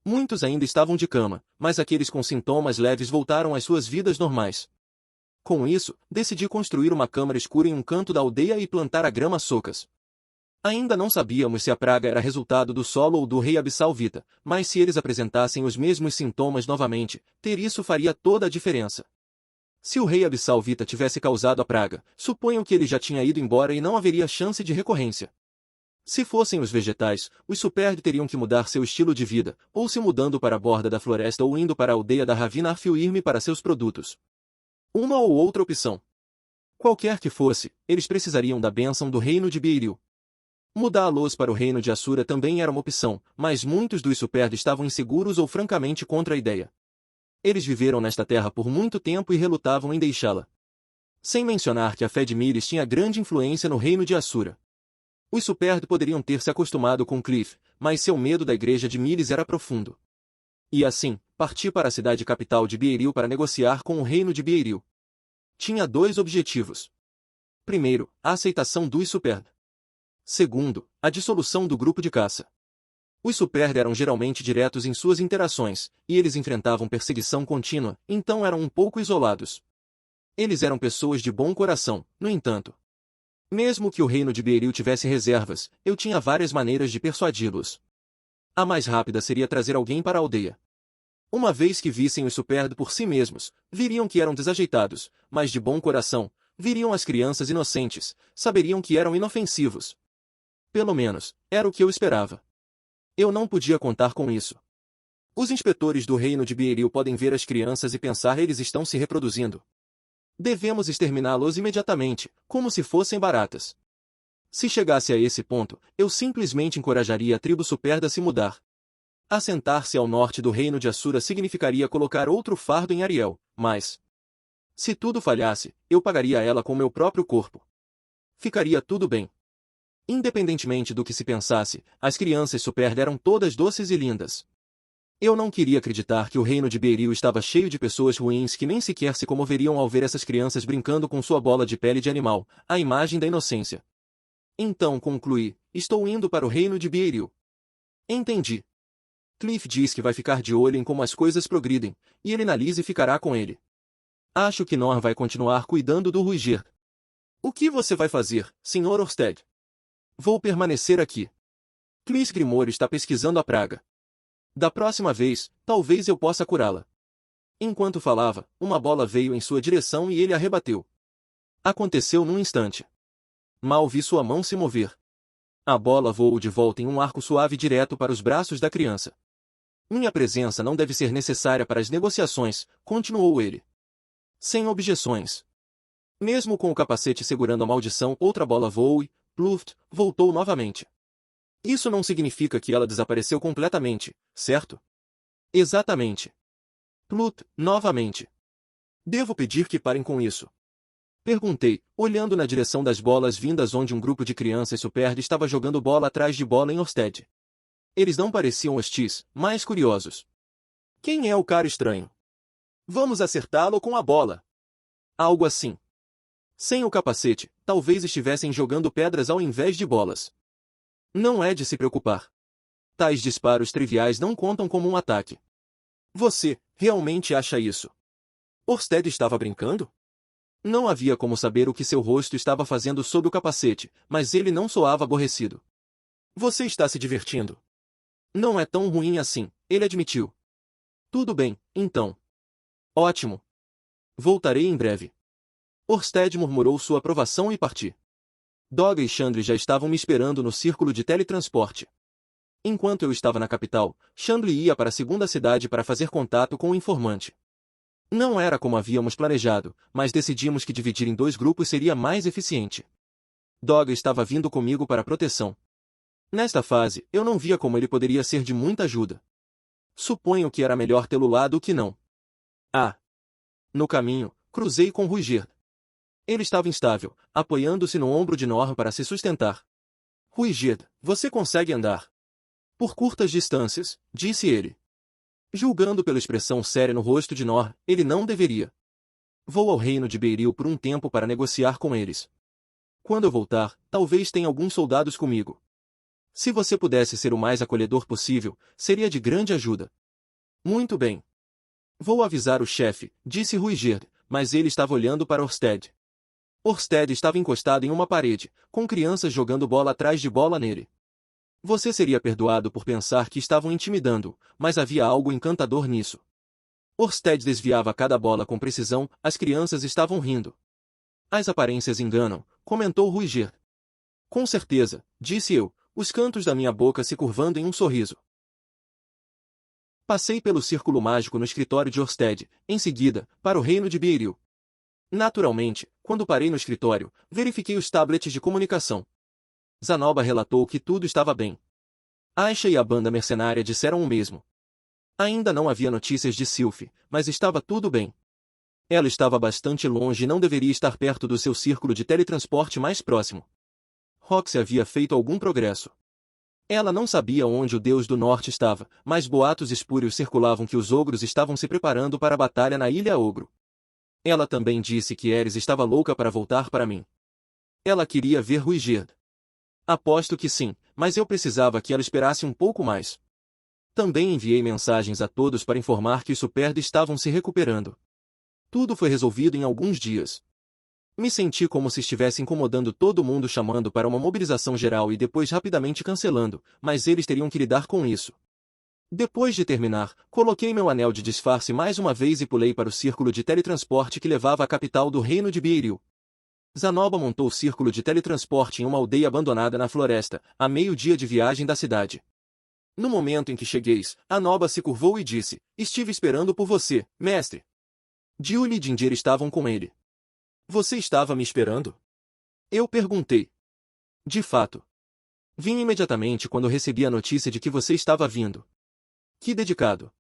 Muitos ainda estavam de cama, mas aqueles com sintomas leves voltaram às suas vidas normais. Com isso, decidi construir uma câmara escura em um canto da aldeia e plantar a grama socas. Ainda não sabíamos se a praga era resultado do solo ou do rei Abissal Vita, mas se eles apresentassem os mesmos sintomas novamente, isso faria toda a diferença. Se o rei Abissal Vita tivesse causado a praga, suponho que ele já tinha ido embora e não haveria chance de recorrência. Se fossem os vegetais, os Superd teriam que mudar seu estilo de vida, ou se mudando para a borda da floresta ou indo para a aldeia da Ravina Arfilirme para seus produtos. Uma ou outra opção. Qualquer que fosse, eles precisariam da bênção do reino de Beiril. Mudá-los para o reino de Asura também era uma opção, mas muitos dos Superd estavam inseguros ou francamente contra a ideia. Eles viveram nesta terra por muito tempo e relutavam em deixá-la. Sem mencionar que a fé de Miles tinha grande influência no reino de Asura. Os Superd poderiam ter se acostumado com Cliff, mas seu medo da igreja de Miles era profundo. E assim, parti para a cidade capital de Beiril para negociar com o reino de Beiril. Tinha 2 objetivos. Primeiro, a aceitação dos Superd. Segundo, a dissolução do grupo de caça. Os Superd eram geralmente diretos em suas interações, e eles enfrentavam perseguição contínua, então eram um pouco isolados. Eles eram pessoas de bom coração, no entanto. Mesmo que o reino de Beiril tivesse reservas, eu tinha várias maneiras de persuadi-los. A mais rápida seria trazer alguém para a aldeia. Uma vez que vissem os Superd por si mesmos, viriam que eram desajeitados, mas de bom coração, viriam as crianças inocentes, saberiam que eram inofensivos. Pelo menos, era o que eu esperava. Eu não podia contar com isso. Os inspetores do reino de Beiril podem ver as crianças e pensar eles estão se reproduzindo. Devemos exterminá-los imediatamente, como se fossem baratas. Se chegasse a esse ponto, eu simplesmente encorajaria a tribo Superd a se mudar. Assentar-se ao norte do reino de Asura significaria colocar outro fardo em Ariel, mas... se tudo falhasse, eu pagaria a ela com meu próprio corpo. Ficaria tudo bem. Independentemente do que se pensasse, as crianças Superd eram todas doces e lindas. Eu não queria acreditar que o reino de Beiril estava cheio de pessoas ruins que nem sequer se comoveriam ao ver essas crianças brincando com sua bola de pele de animal, a imagem da inocência. Então concluí, estou indo para o reino de Beiril. Entendi. Cliff diz que vai ficar de olho em como as coisas progridem, e ele analisa e ficará com ele. Acho que Nor vai continuar cuidando do Ruiger. O que você vai fazer, Sr. Orsted? Vou permanecer aqui. Cliff Grimório está pesquisando a praga. Da próxima vez, talvez eu possa curá-la. Enquanto falava, uma bola veio em sua direção e ele a rebateu. Aconteceu num instante. Mal vi sua mão se mover. A bola voou de volta em um arco suave direto para os braços da criança. Minha presença não deve ser necessária para as negociações, continuou ele. Sem objeções. Mesmo com o capacete segurando a maldição, outra bola voou e, pluft, voltou novamente. Isso não significa que ela desapareceu completamente, certo? Exatamente. Plut, novamente. Devo pedir que parem com isso. Perguntei, olhando na direção das bolas vindas onde um grupo de crianças Superd estava jogando bola atrás de bola em Orsted. Eles não pareciam hostis, mas curiosos. Quem é o cara estranho? Vamos acertá-lo com a bola. Algo assim. Sem o capacete, talvez estivessem jogando pedras ao invés de bolas. Não é de se preocupar. Tais disparos triviais não contam como um ataque. Você, realmente acha isso? Orsted estava brincando? Não havia como saber o que seu rosto estava fazendo sob o capacete, mas ele não soava aborrecido. Você está se divertindo. Não é tão ruim assim, ele admitiu. Tudo bem, então. Ótimo. Voltarei em breve. Orsted murmurou sua aprovação e parti. Doga e Chandler já estavam me esperando no círculo de teletransporte. Enquanto eu estava na capital, Chandler ia para a segunda cidade para fazer contato com o informante. Não era como havíamos planejado, mas decidimos que dividir em 2 grupos seria mais eficiente. Dog estava vindo comigo para proteção. Nesta fase, eu não via como ele poderia ser de muita ajuda. Suponho que era melhor tê-lo lá do que não. No caminho, cruzei com Ruiger. Ele estava instável, apoiando-se no ombro de Norm para se sustentar. Ruiger, você consegue andar? Por curtas distâncias, disse ele. Julgando pela expressão séria no rosto de Norm, ele não deveria. Vou ao reino de Beiril por um tempo para negociar com eles. Quando eu voltar, talvez tenha alguns soldados comigo. Se você pudesse ser o mais acolhedor possível, seria de grande ajuda. Muito bem. Vou avisar o chefe, disse Ruiger, mas ele estava olhando para Orsted. Orsted estava encostado em uma parede, com crianças jogando bola atrás de bola nele. Você seria perdoado por pensar que estavam intimidando-o, mas havia algo encantador nisso. Orsted desviava cada bola com precisão, as crianças estavam rindo. As aparências enganam, comentou Ruiger. Com certeza, disse eu, os cantos da minha boca se curvando em um sorriso. Passei pelo círculo mágico no escritório de Orsted, em seguida, para o reino de Beiril. Naturalmente, quando parei no escritório, verifiquei os tablets de comunicação. Zanoba relatou que tudo estava bem. Aisha e a banda mercenária disseram o mesmo. Ainda não havia notícias de Sylph, mas estava tudo bem. Ela estava bastante longe e não deveria estar perto do seu círculo de teletransporte mais próximo. Roxy havia feito algum progresso. Ela não sabia onde o Deus do Norte estava, mas boatos espúrios circulavam que os ogros estavam se preparando para a batalha na Ilha Ogro. Ela também disse que Eris estava louca para voltar para mim. Ela queria ver Ruiger. Aposto que sim, mas eu precisava que ela esperasse um pouco mais. Também enviei mensagens a todos para informar que os Superd estavam se recuperando. Tudo foi resolvido em alguns dias. Me senti como se estivesse incomodando todo mundo chamando para uma mobilização geral e depois rapidamente cancelando, mas eles teriam que lidar com isso. Depois de terminar, coloquei meu anel de disfarce mais uma vez e pulei para o círculo de teletransporte que levava à capital do reino de Beiril. Zanoba montou o círculo de teletransporte em uma aldeia abandonada na floresta, a meio-dia de viagem da cidade. No momento em que chegueis, Anoba se curvou e disse, estive esperando por você, mestre. Jill e Ginger estavam com ele. Você estava me esperando? Eu perguntei. De fato. Vim imediatamente quando recebi a notícia de que você estava vindo. Que dedicado.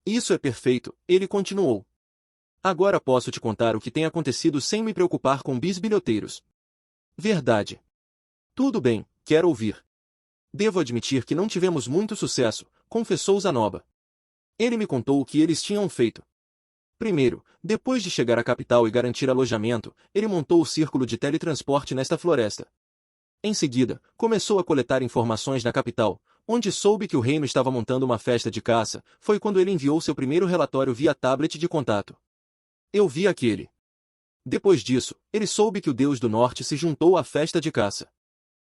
Isso é perfeito, ele continuou. Agora posso te contar o que tem acontecido sem me preocupar com bisbilhoteiros. Verdade. Tudo bem, quero ouvir. Devo admitir que não tivemos muito sucesso, confessou Zanoba. Ele me contou o que eles tinham feito. Primeiro, depois de chegar à capital e garantir alojamento, ele montou o círculo de teletransporte nesta floresta. Em seguida, começou a coletar informações na capital, onde soube que o reino estava montando uma festa de caça, foi quando ele enviou seu primeiro relatório via tablet de contato. Eu vi aquele. Depois disso, ele soube que o Deus do Norte se juntou à festa de caça.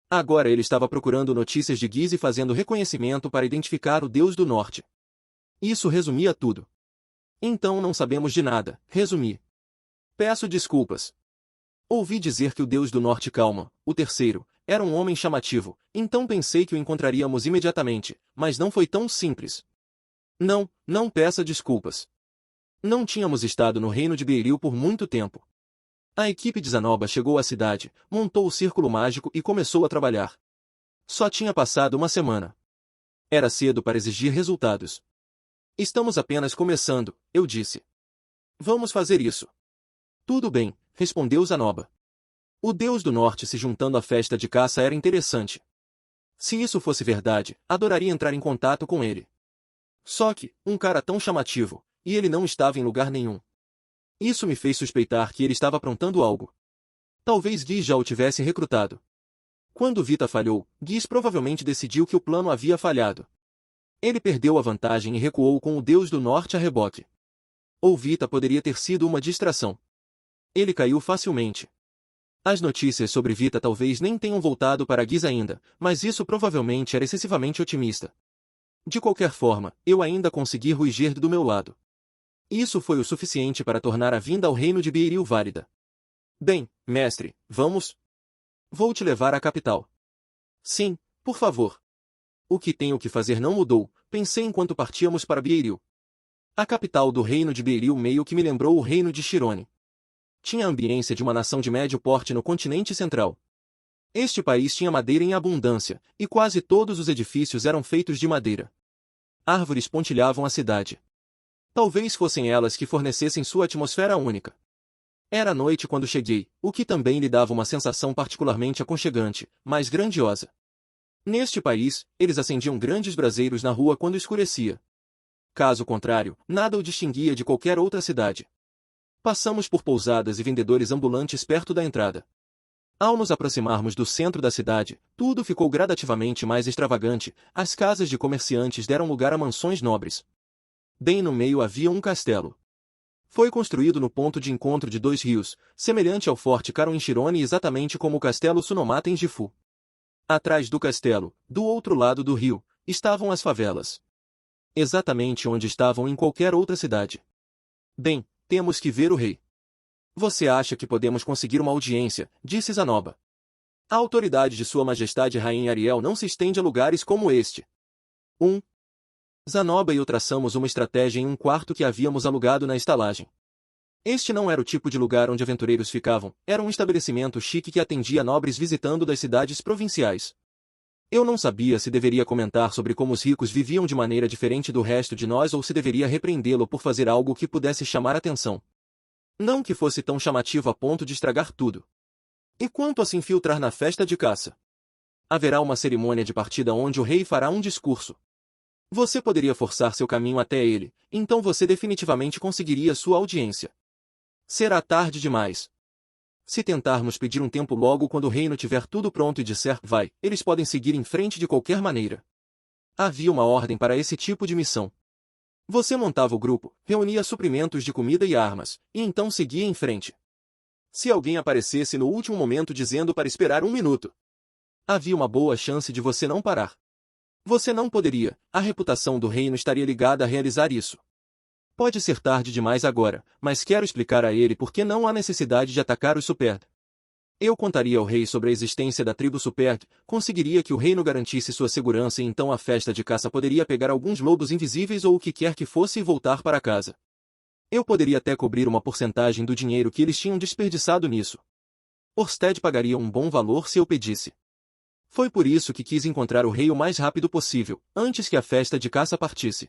Agora ele estava procurando notícias de Giz e fazendo reconhecimento para identificar o Deus do Norte. Isso resumia tudo. Então não sabemos de nada, resumi. Peço desculpas. Ouvi dizer que o Deus do Norte Calma, o terceiro, era um homem chamativo, então pensei que o encontraríamos imediatamente, mas não foi tão simples. Não peça desculpas. Não tínhamos estado no reino de Beiril por muito tempo. A equipe de Zanoba chegou à cidade, montou o círculo mágico e começou a trabalhar. Só tinha passado uma semana. Era cedo para exigir resultados. Estamos apenas começando, eu disse. Vamos fazer isso. Tudo bem, respondeu Zanoba. O Deus do Norte se juntando à festa de caça era interessante. Se isso fosse verdade, adoraria entrar em contato com ele. Só que, um cara tão chamativo, e ele não estava em lugar nenhum. Isso me fez suspeitar que ele estava aprontando algo. Talvez Giz já o tivesse recrutado. Quando Vita falhou, Giz provavelmente decidiu que o plano havia falhado. Ele perdeu a vantagem e recuou com o Deus do Norte a reboque. Ou Vita poderia ter sido uma distração. Ele caiu facilmente. As notícias sobre Vita talvez nem tenham voltado para Giz ainda, mas isso provavelmente era excessivamente otimista. De qualquer forma, eu ainda consegui Ruiger do meu lado. Isso foi o suficiente para tornar a vinda ao reino de Beiril válida. Bem, mestre, vamos? Vou te levar à capital. Sim, por favor. O que tenho que fazer não mudou, pensei enquanto partíamos para Beiril. A capital do reino de Beiril meio que me lembrou o reino de Chirone. Tinha a ambiência de uma nação de médio porte no continente central. Este país tinha madeira em abundância, e quase todos os edifícios eram feitos de madeira. Árvores pontilhavam a cidade. Talvez fossem elas que fornecessem sua atmosfera única. Era noite quando cheguei, o que também lhe dava uma sensação particularmente aconchegante, mas grandiosa. Neste país, eles acendiam grandes braseiros na rua quando escurecia. Caso contrário, nada o distinguia de qualquer outra cidade. Passamos por pousadas e vendedores ambulantes perto da entrada. Ao nos aproximarmos do centro da cidade, tudo ficou gradativamente mais extravagante, as casas de comerciantes deram lugar a mansões nobres. Bem no meio havia um castelo. Foi construído no ponto de encontro de dois rios, semelhante ao Forte Caron em Chirone e exatamente como o Castelo Sunomata em Gifu. Atrás do castelo, do outro lado do rio, estavam as favelas. Exatamente onde estavam em qualquer outra cidade. Bem, temos que ver o rei. Você acha que podemos conseguir uma audiência, disse Zanoba. A autoridade de Sua Majestade Rainha Ariel não se estende a lugares como este. Zanoba e eu traçamos uma estratégia em um quarto que havíamos alugado na estalagem. Este não era o tipo de lugar onde aventureiros ficavam, era um estabelecimento chique que atendia nobres visitando das cidades provinciais. Eu não sabia se deveria comentar sobre como os ricos viviam de maneira diferente do resto de nós ou se deveria repreendê-lo por fazer algo que pudesse chamar atenção. Não que fosse tão chamativo a ponto de estragar tudo. E quanto a se infiltrar na festa de caça? Haverá uma cerimônia de partida onde o rei fará um discurso. Você poderia forçar seu caminho até ele, então você definitivamente conseguiria sua audiência. Será tarde demais. Se tentarmos pedir um tempo logo quando o reino tiver tudo pronto e disser vai, eles podem seguir em frente de qualquer maneira. Havia uma ordem para esse tipo de missão. Você montava o grupo, reunia suprimentos de comida e armas, e então seguia em frente. Se alguém aparecesse no último momento dizendo para esperar 1 minuto, havia uma boa chance de você não parar. Você não poderia, a reputação do reino estaria ligada a realizar isso. Pode ser tarde demais agora, mas quero explicar a ele por que não há necessidade de atacar os Superd. Eu contaria ao rei sobre a existência da tribo Superd, conseguiria que o reino garantisse sua segurança e então a festa de caça poderia pegar alguns lobos invisíveis ou o que quer que fosse e voltar para casa. Eu poderia até cobrir uma porcentagem do dinheiro que eles tinham desperdiçado nisso. Orsted pagaria um bom valor se eu pedisse. Foi por isso que quis encontrar o rei o mais rápido possível, antes que a festa de caça partisse.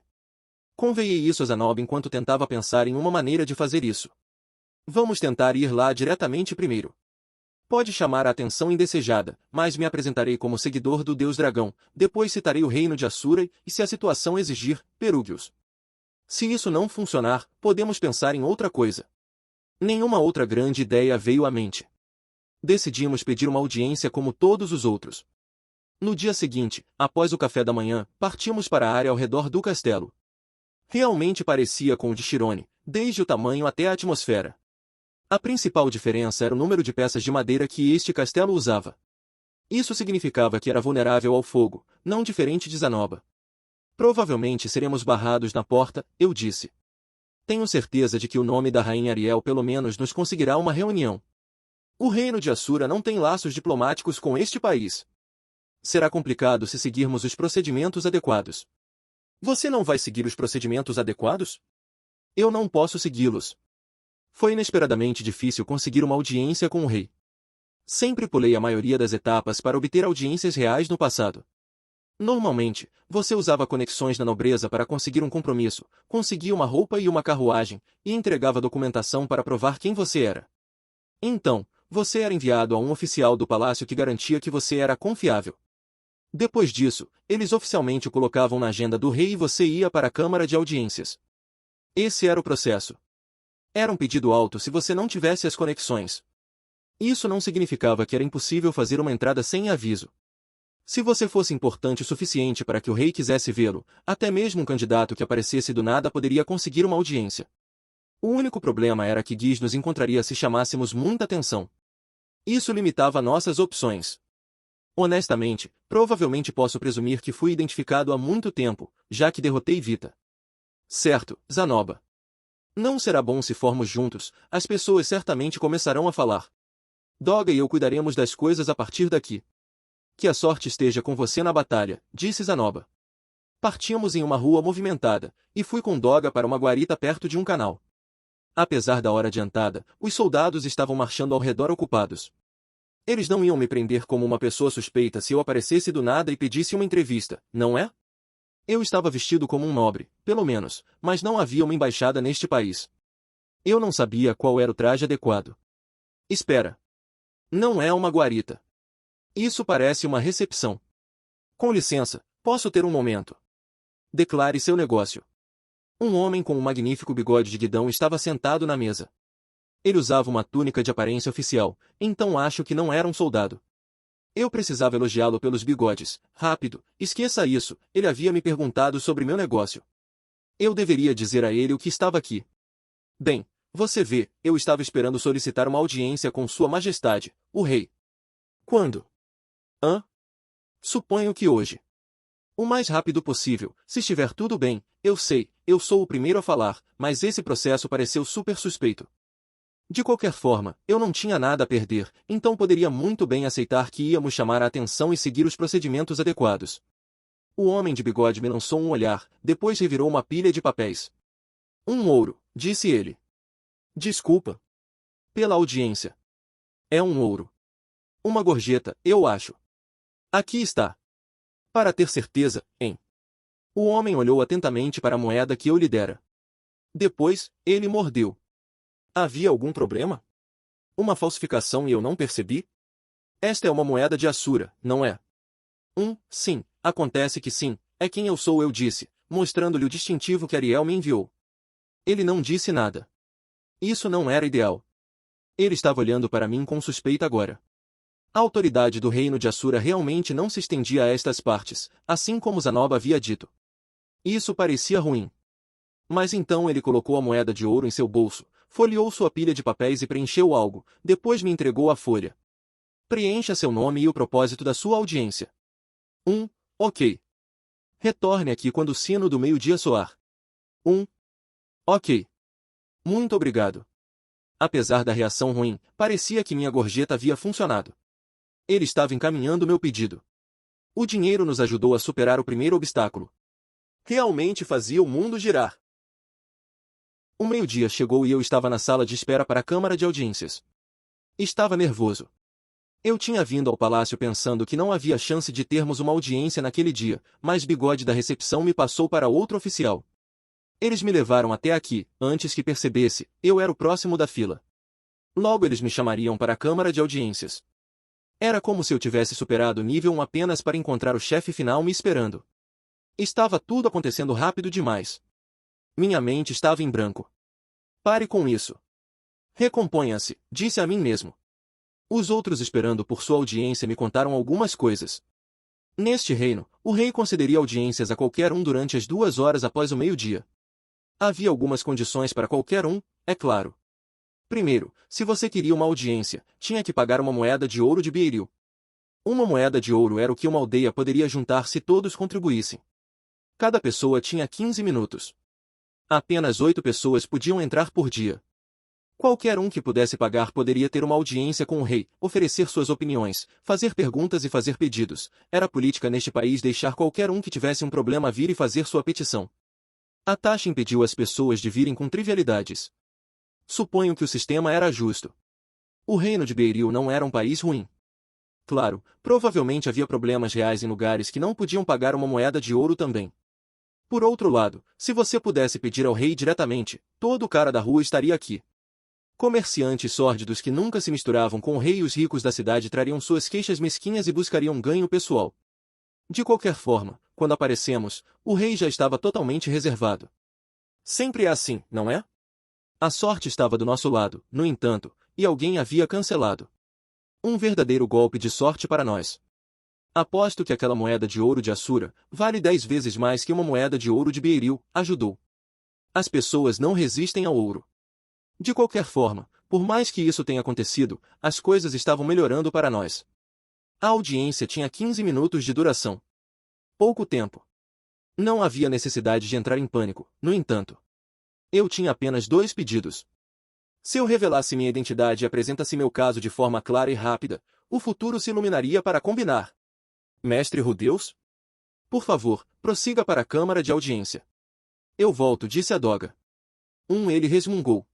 Conveiei isso a Zanoba enquanto tentava pensar em uma maneira de fazer isso. Vamos tentar ir lá diretamente primeiro. Pode chamar a atenção indesejada, mas me apresentarei como seguidor do Deus Dragão, depois citarei o reino de Assura e, se a situação exigir, Perúgios. Se isso não funcionar, podemos pensar em outra coisa. Nenhuma outra grande ideia veio à mente. Decidimos pedir uma audiência como todos os outros. No dia seguinte, após o café da manhã, partimos para a área ao redor do castelo. Realmente parecia com o de Chirone, desde o tamanho até a atmosfera. A principal diferença era o número de peças de madeira que este castelo usava. Isso significava que era vulnerável ao fogo, não diferente de Zanoba. Provavelmente seremos barrados na porta, eu disse. Tenho certeza de que o nome da Rainha Ariel pelo menos nos conseguirá uma reunião. O reino de Assura não tem laços diplomáticos com este país. Será complicado se seguirmos os procedimentos adequados. Você não vai seguir os procedimentos adequados? Eu não posso segui-los. Foi inesperadamente difícil conseguir uma audiência com o rei. Sempre pulei a maioria das etapas para obter audiências reais no passado. Normalmente, você usava conexões na nobreza para conseguir um compromisso, conseguia uma roupa e uma carruagem, e entregava documentação para provar quem você era. Então, você era enviado a um oficial do palácio que garantia que você era confiável. Depois disso, eles oficialmente o colocavam na agenda do rei e você ia para a Câmara de Audiências. Esse era o processo. Era um pedido alto se você não tivesse as conexões. Isso não significava que era impossível fazer uma entrada sem aviso. Se você fosse importante o suficiente para que o rei quisesse vê-lo, até mesmo um candidato que aparecesse do nada poderia conseguir uma audiência. O único problema era que Giz nos encontraria se chamássemos muita atenção. Isso limitava nossas opções. Honestamente, provavelmente posso presumir que fui identificado há muito tempo, já que derrotei Vita. Certo, Zanoba. Não será bom se formos juntos, as pessoas certamente começarão a falar. Doga e eu cuidaremos das coisas a partir daqui. Que a sorte esteja com você na batalha, disse Zanoba. Partíamos em uma rua movimentada, e fui com Doga para uma guarita perto de um canal. Apesar da hora adiantada, os soldados estavam marchando ao redor ocupados. Eles não iam me prender como uma pessoa suspeita se eu aparecesse do nada e pedisse uma entrevista, não é? Eu estava vestido como um nobre, pelo menos, mas não havia uma embaixada neste país. Eu não sabia qual era o traje adequado. Espera. Não é uma guarita. Isso parece uma recepção. Com licença, posso ter um momento? Declare seu negócio. Um homem com um magnífico bigode de guidão estava sentado na mesa. Ele usava uma túnica de aparência oficial, então acho que não era um soldado. Eu precisava elogiá-lo pelos bigodes. Rápido, esqueça isso, ele havia me perguntado sobre meu negócio. Eu deveria dizer a ele o que estava aqui. Bem, você vê, eu estava esperando solicitar uma audiência com Sua Majestade, o Rei. Quando? Hã? Suponho que hoje. O mais rápido possível, se estiver tudo bem, eu sei, eu sou o primeiro a falar, mas esse processo pareceu super suspeito. De qualquer forma, eu não tinha nada a perder, então poderia muito bem aceitar que íamos chamar a atenção e seguir os procedimentos adequados. O homem de bigode me lançou um olhar, depois revirou uma pilha de papéis. Um ouro, disse ele. Desculpa. Pela audiência. É um ouro. Uma gorjeta, eu acho. Aqui está. Para ter certeza, hein? O homem olhou atentamente para a moeda que eu lhe dera. Depois, ele mordeu. Havia algum problema? Uma falsificação e eu não percebi? Esta é uma moeda de Assura, não é? Sim, acontece que sim, é quem eu sou, eu disse, mostrando-lhe o distintivo que Ariel me enviou. Ele não disse nada. Isso não era ideal. Ele estava olhando para mim com suspeita agora. A autoridade do reino de Assura realmente não se estendia a estas partes, assim como Zanoba havia dito. Isso parecia ruim. Mas então ele colocou a moeda de ouro em seu bolso, folheou sua pilha de papéis e preencheu algo, depois me entregou a folha. Preencha seu nome e o propósito da sua audiência. Ok. Retorne aqui quando o sino do meio-dia soar. Ok. Muito obrigado. Apesar da reação ruim, parecia que minha gorjeta havia funcionado. Ele estava encaminhando meu pedido. O dinheiro nos ajudou a superar o primeiro obstáculo. Realmente fazia o mundo girar. O meio-dia chegou e eu estava na sala de espera para a Câmara de Audiências. Estava nervoso. Eu tinha vindo ao palácio pensando que não havia chance de termos uma audiência naquele dia, mas Bigode da recepção me passou para outro oficial. Eles me levaram até aqui, antes que percebesse, eu era o próximo da fila. Logo eles me chamariam para a Câmara de Audiências. Era como se eu tivesse superado o nível 1 apenas para encontrar o chefe final me esperando. Estava tudo acontecendo rápido demais. Minha mente estava em branco. Pare com isso. Recomponha-se, disse a mim mesmo. Os outros esperando por sua audiência me contaram algumas coisas. Neste reino, o rei concederia audiências a qualquer um durante as 2 horas após o meio-dia. Havia algumas condições para qualquer um, é claro. Primeiro, se você queria uma audiência, tinha que pagar uma moeda de ouro de Beiril. Uma moeda de ouro era o que uma aldeia poderia juntar se todos contribuíssem. Cada pessoa tinha 15 minutos. Apenas 8 pessoas podiam entrar por dia. Qualquer um que pudesse pagar poderia ter uma audiência com o rei, oferecer suas opiniões, fazer perguntas e fazer pedidos. Era política neste país deixar qualquer um que tivesse um problema vir e fazer sua petição. A taxa impediu as pessoas de virem com trivialidades. Suponho que o sistema era justo. O reino de Beiril não era um país ruim. Claro, provavelmente havia problemas reais em lugares que não podiam pagar uma moeda de ouro também. Por outro lado, se você pudesse pedir ao rei diretamente, todo o cara da rua estaria aqui. Comerciantes sórdidos que nunca se misturavam com o rei e os ricos da cidade trariam suas queixas mesquinhas e buscariam ganho pessoal. De qualquer forma, quando aparecemos, o rei já estava totalmente reservado. Sempre é assim, não é? A sorte estava do nosso lado, no entanto, e alguém havia cancelado. Um verdadeiro golpe de sorte para nós. Aposto que aquela moeda de ouro de Assura vale 10 vezes mais que uma moeda de ouro de Beiril, ajudou. As pessoas não resistem ao ouro. De qualquer forma, por mais que isso tenha acontecido, as coisas estavam melhorando para nós. A audiência tinha 15 minutos de duração. Pouco tempo. Não havia necessidade de entrar em pânico, no entanto. Eu tinha apenas 2 pedidos. Se eu revelasse minha identidade e apresentasse meu caso de forma clara e rápida, o futuro se iluminaria para combinar. Mestre Rudeus? Por favor, prossiga para a câmara de audiência. Eu volto, disse a doga. Ele resmungou.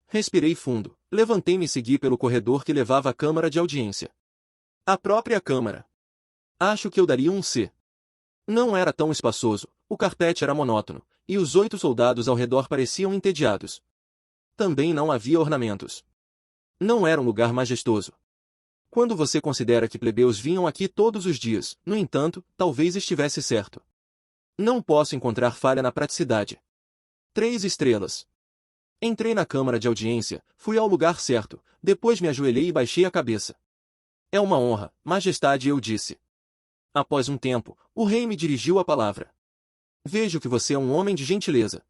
Respirei fundo, levantei-me e segui pelo corredor que levava à câmara de audiência. A própria câmara. Acho que eu daria um C. Não era tão espaçoso, o carpete era monótono, e os 8 soldados ao redor pareciam entediados. Também não havia ornamentos. Não era um lugar majestoso. Quando você considera que plebeus vinham aqui todos os dias, no entanto, talvez estivesse certo. Não posso encontrar falha na praticidade. 3 estrelas. Entrei na câmara de audiência, fui ao lugar certo, depois me ajoelhei e baixei a cabeça. É uma honra, majestade, eu disse. Após um tempo, o rei me dirigiu a palavra. Vejo que você é um homem de gentileza.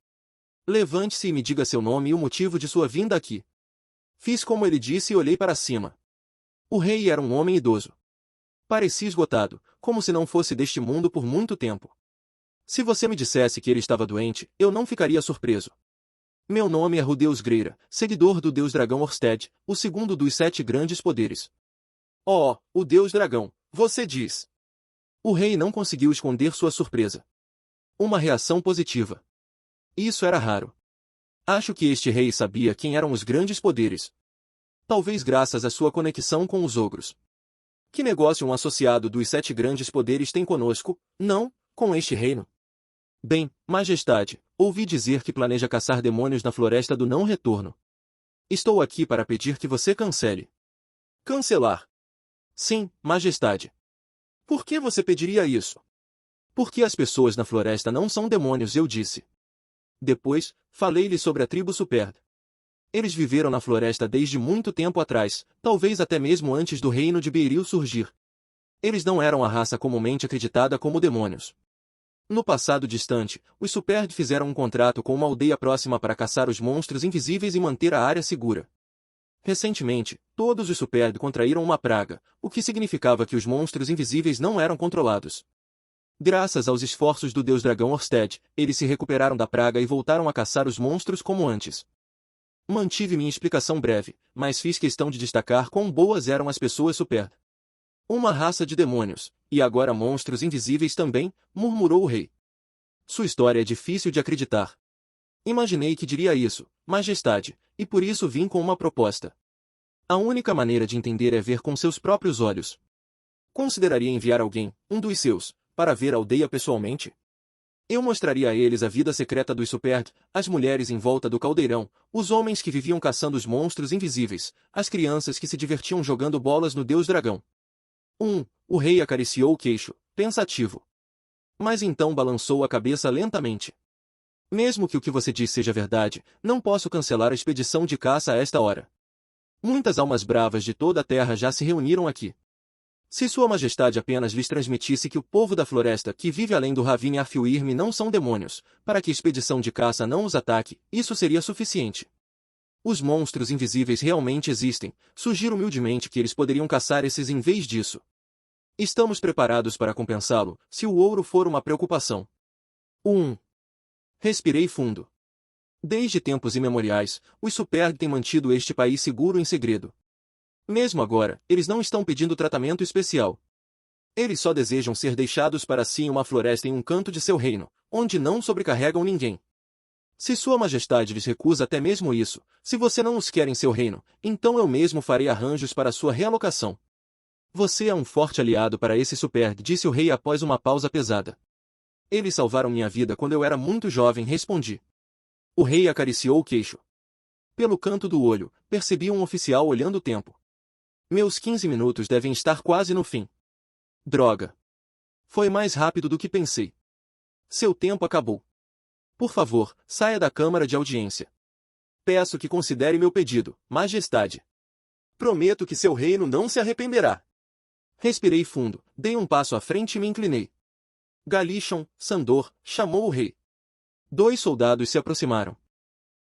Levante-se e me diga seu nome e o motivo de sua vinda aqui. Fiz como ele disse e olhei para cima. O rei era um homem idoso. Parecia esgotado, como se não fosse deste mundo por muito tempo. Se você me dissesse que ele estava doente, eu não ficaria surpreso. Meu nome é Rudeus Greira, seguidor do deus dragão Orsted, o segundo dos 7 grandes poderes. Oh, o deus dragão, você diz. O rei não conseguiu esconder sua surpresa. Uma reação positiva. Isso era raro. Acho que este rei sabia quem eram os grandes poderes. Talvez graças à sua conexão com os ogros. Que negócio um associado dos 7 grandes poderes tem conosco, não, com este reino? Bem, majestade, ouvi dizer que planeja caçar demônios na floresta do não-retorno. Estou aqui para pedir que você cancele. Cancelar? Sim, majestade. Por que você pediria isso? Porque as pessoas na floresta não são demônios, eu disse. Depois, falei-lhe sobre a tribo Superd. Eles viveram na floresta desde muito tempo atrás, talvez até mesmo antes do reino de Beiril surgir. Eles não eram a raça comumente acreditada como demônios. No passado distante, os Superd fizeram um contrato com uma aldeia próxima para caçar os monstros invisíveis e manter a área segura. Recentemente, todos os Superd contraíram uma praga, o que significava que os monstros invisíveis não eram controlados. Graças aos esforços do deus dragão Orsted, eles se recuperaram da praga e voltaram a caçar os monstros como antes. Mantive minha explicação breve, mas fiz questão de destacar quão boas eram as pessoas Superd. Uma raça de demônios, e agora monstros invisíveis também, murmurou o rei. Sua história é difícil de acreditar. Imaginei que diria isso, majestade, e por isso vim com uma proposta. A única maneira de entender é ver com seus próprios olhos. Consideraria enviar alguém, um dos seus, para ver a aldeia pessoalmente? Eu mostraria a eles a vida secreta dos Superd, as mulheres em volta do caldeirão, os homens que viviam caçando os monstros invisíveis, as crianças que se divertiam jogando bolas no deus dragão. O rei acariciou o queixo, pensativo. Mas então balançou a cabeça lentamente. Mesmo que o que você diz seja verdade, não posso cancelar a expedição de caça a esta hora. Muitas almas bravas de toda a terra já se reuniram aqui. Se Sua Majestade apenas lhes transmitisse que o povo da floresta que vive além do Ravine Afiuirme não são demônios, para que a expedição de caça não os ataque, isso seria suficiente. Os monstros invisíveis realmente existem, sugiro humildemente que eles poderiam caçar esses em vez disso. Estamos preparados para compensá-lo, se o ouro for uma preocupação. Respirei fundo. Desde tempos imemoriais, os Superd têm mantido este país seguro em segredo. Mesmo agora, eles não estão pedindo tratamento especial. Eles só desejam ser deixados para si em uma floresta em um canto de seu reino, onde não sobrecarregam ninguém. Se Sua Majestade lhes recusa até mesmo isso, se você não os quer em seu reino, então eu mesmo farei arranjos para sua realocação. Você é um forte aliado para esse Superd, disse o rei após uma pausa pesada. Eles salvaram minha vida quando eu era muito jovem, respondi. O rei acariciou o queixo. Pelo canto do olho, percebi um oficial olhando o tempo. Meus 15 minutos devem estar quase no fim. Droga. Foi mais rápido do que pensei. Seu tempo acabou. Por favor, saia da câmara de audiência. Peço que considere meu pedido, majestade. Prometo que seu reino não se arrependerá. Respirei fundo, dei um passo à frente e me inclinei. Galishon, Sandor, chamou o rei. 2 soldados se aproximaram.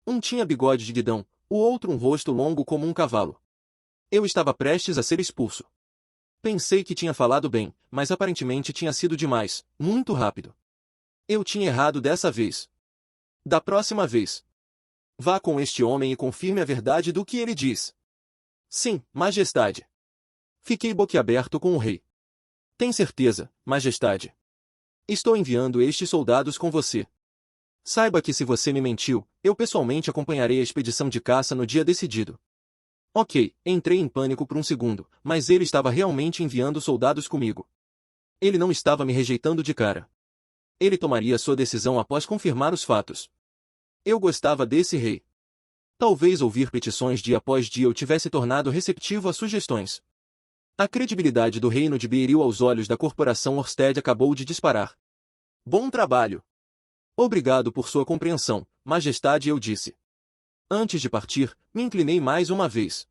Um tinha bigode de guidão, o outro um rosto longo como um cavalo. Eu estava prestes a ser expulso. Pensei que tinha falado bem, mas aparentemente tinha sido demais, muito rápido. Eu tinha errado dessa vez. Da próxima vez. Vá com este homem e confirme a verdade do que ele diz. Sim, majestade. Fiquei boquiaberto com o rei. Tem certeza, majestade? Estou enviando estes soldados com você. Saiba que se você me mentiu, eu pessoalmente acompanharei a expedição de caça no dia decidido. Ok, entrei em pânico por um segundo, mas ele estava realmente enviando soldados comigo. Ele não estava me rejeitando de cara. Ele tomaria sua decisão após confirmar os fatos. Eu gostava desse rei. Talvez ouvir petições dia após dia o tivesse tornado receptivo a sugestões. A credibilidade do reino de Beiril aos olhos da corporação Orsted acabou de disparar. Bom trabalho! Obrigado por sua compreensão, Majestade, eu disse. Antes de partir, me inclinei mais uma vez.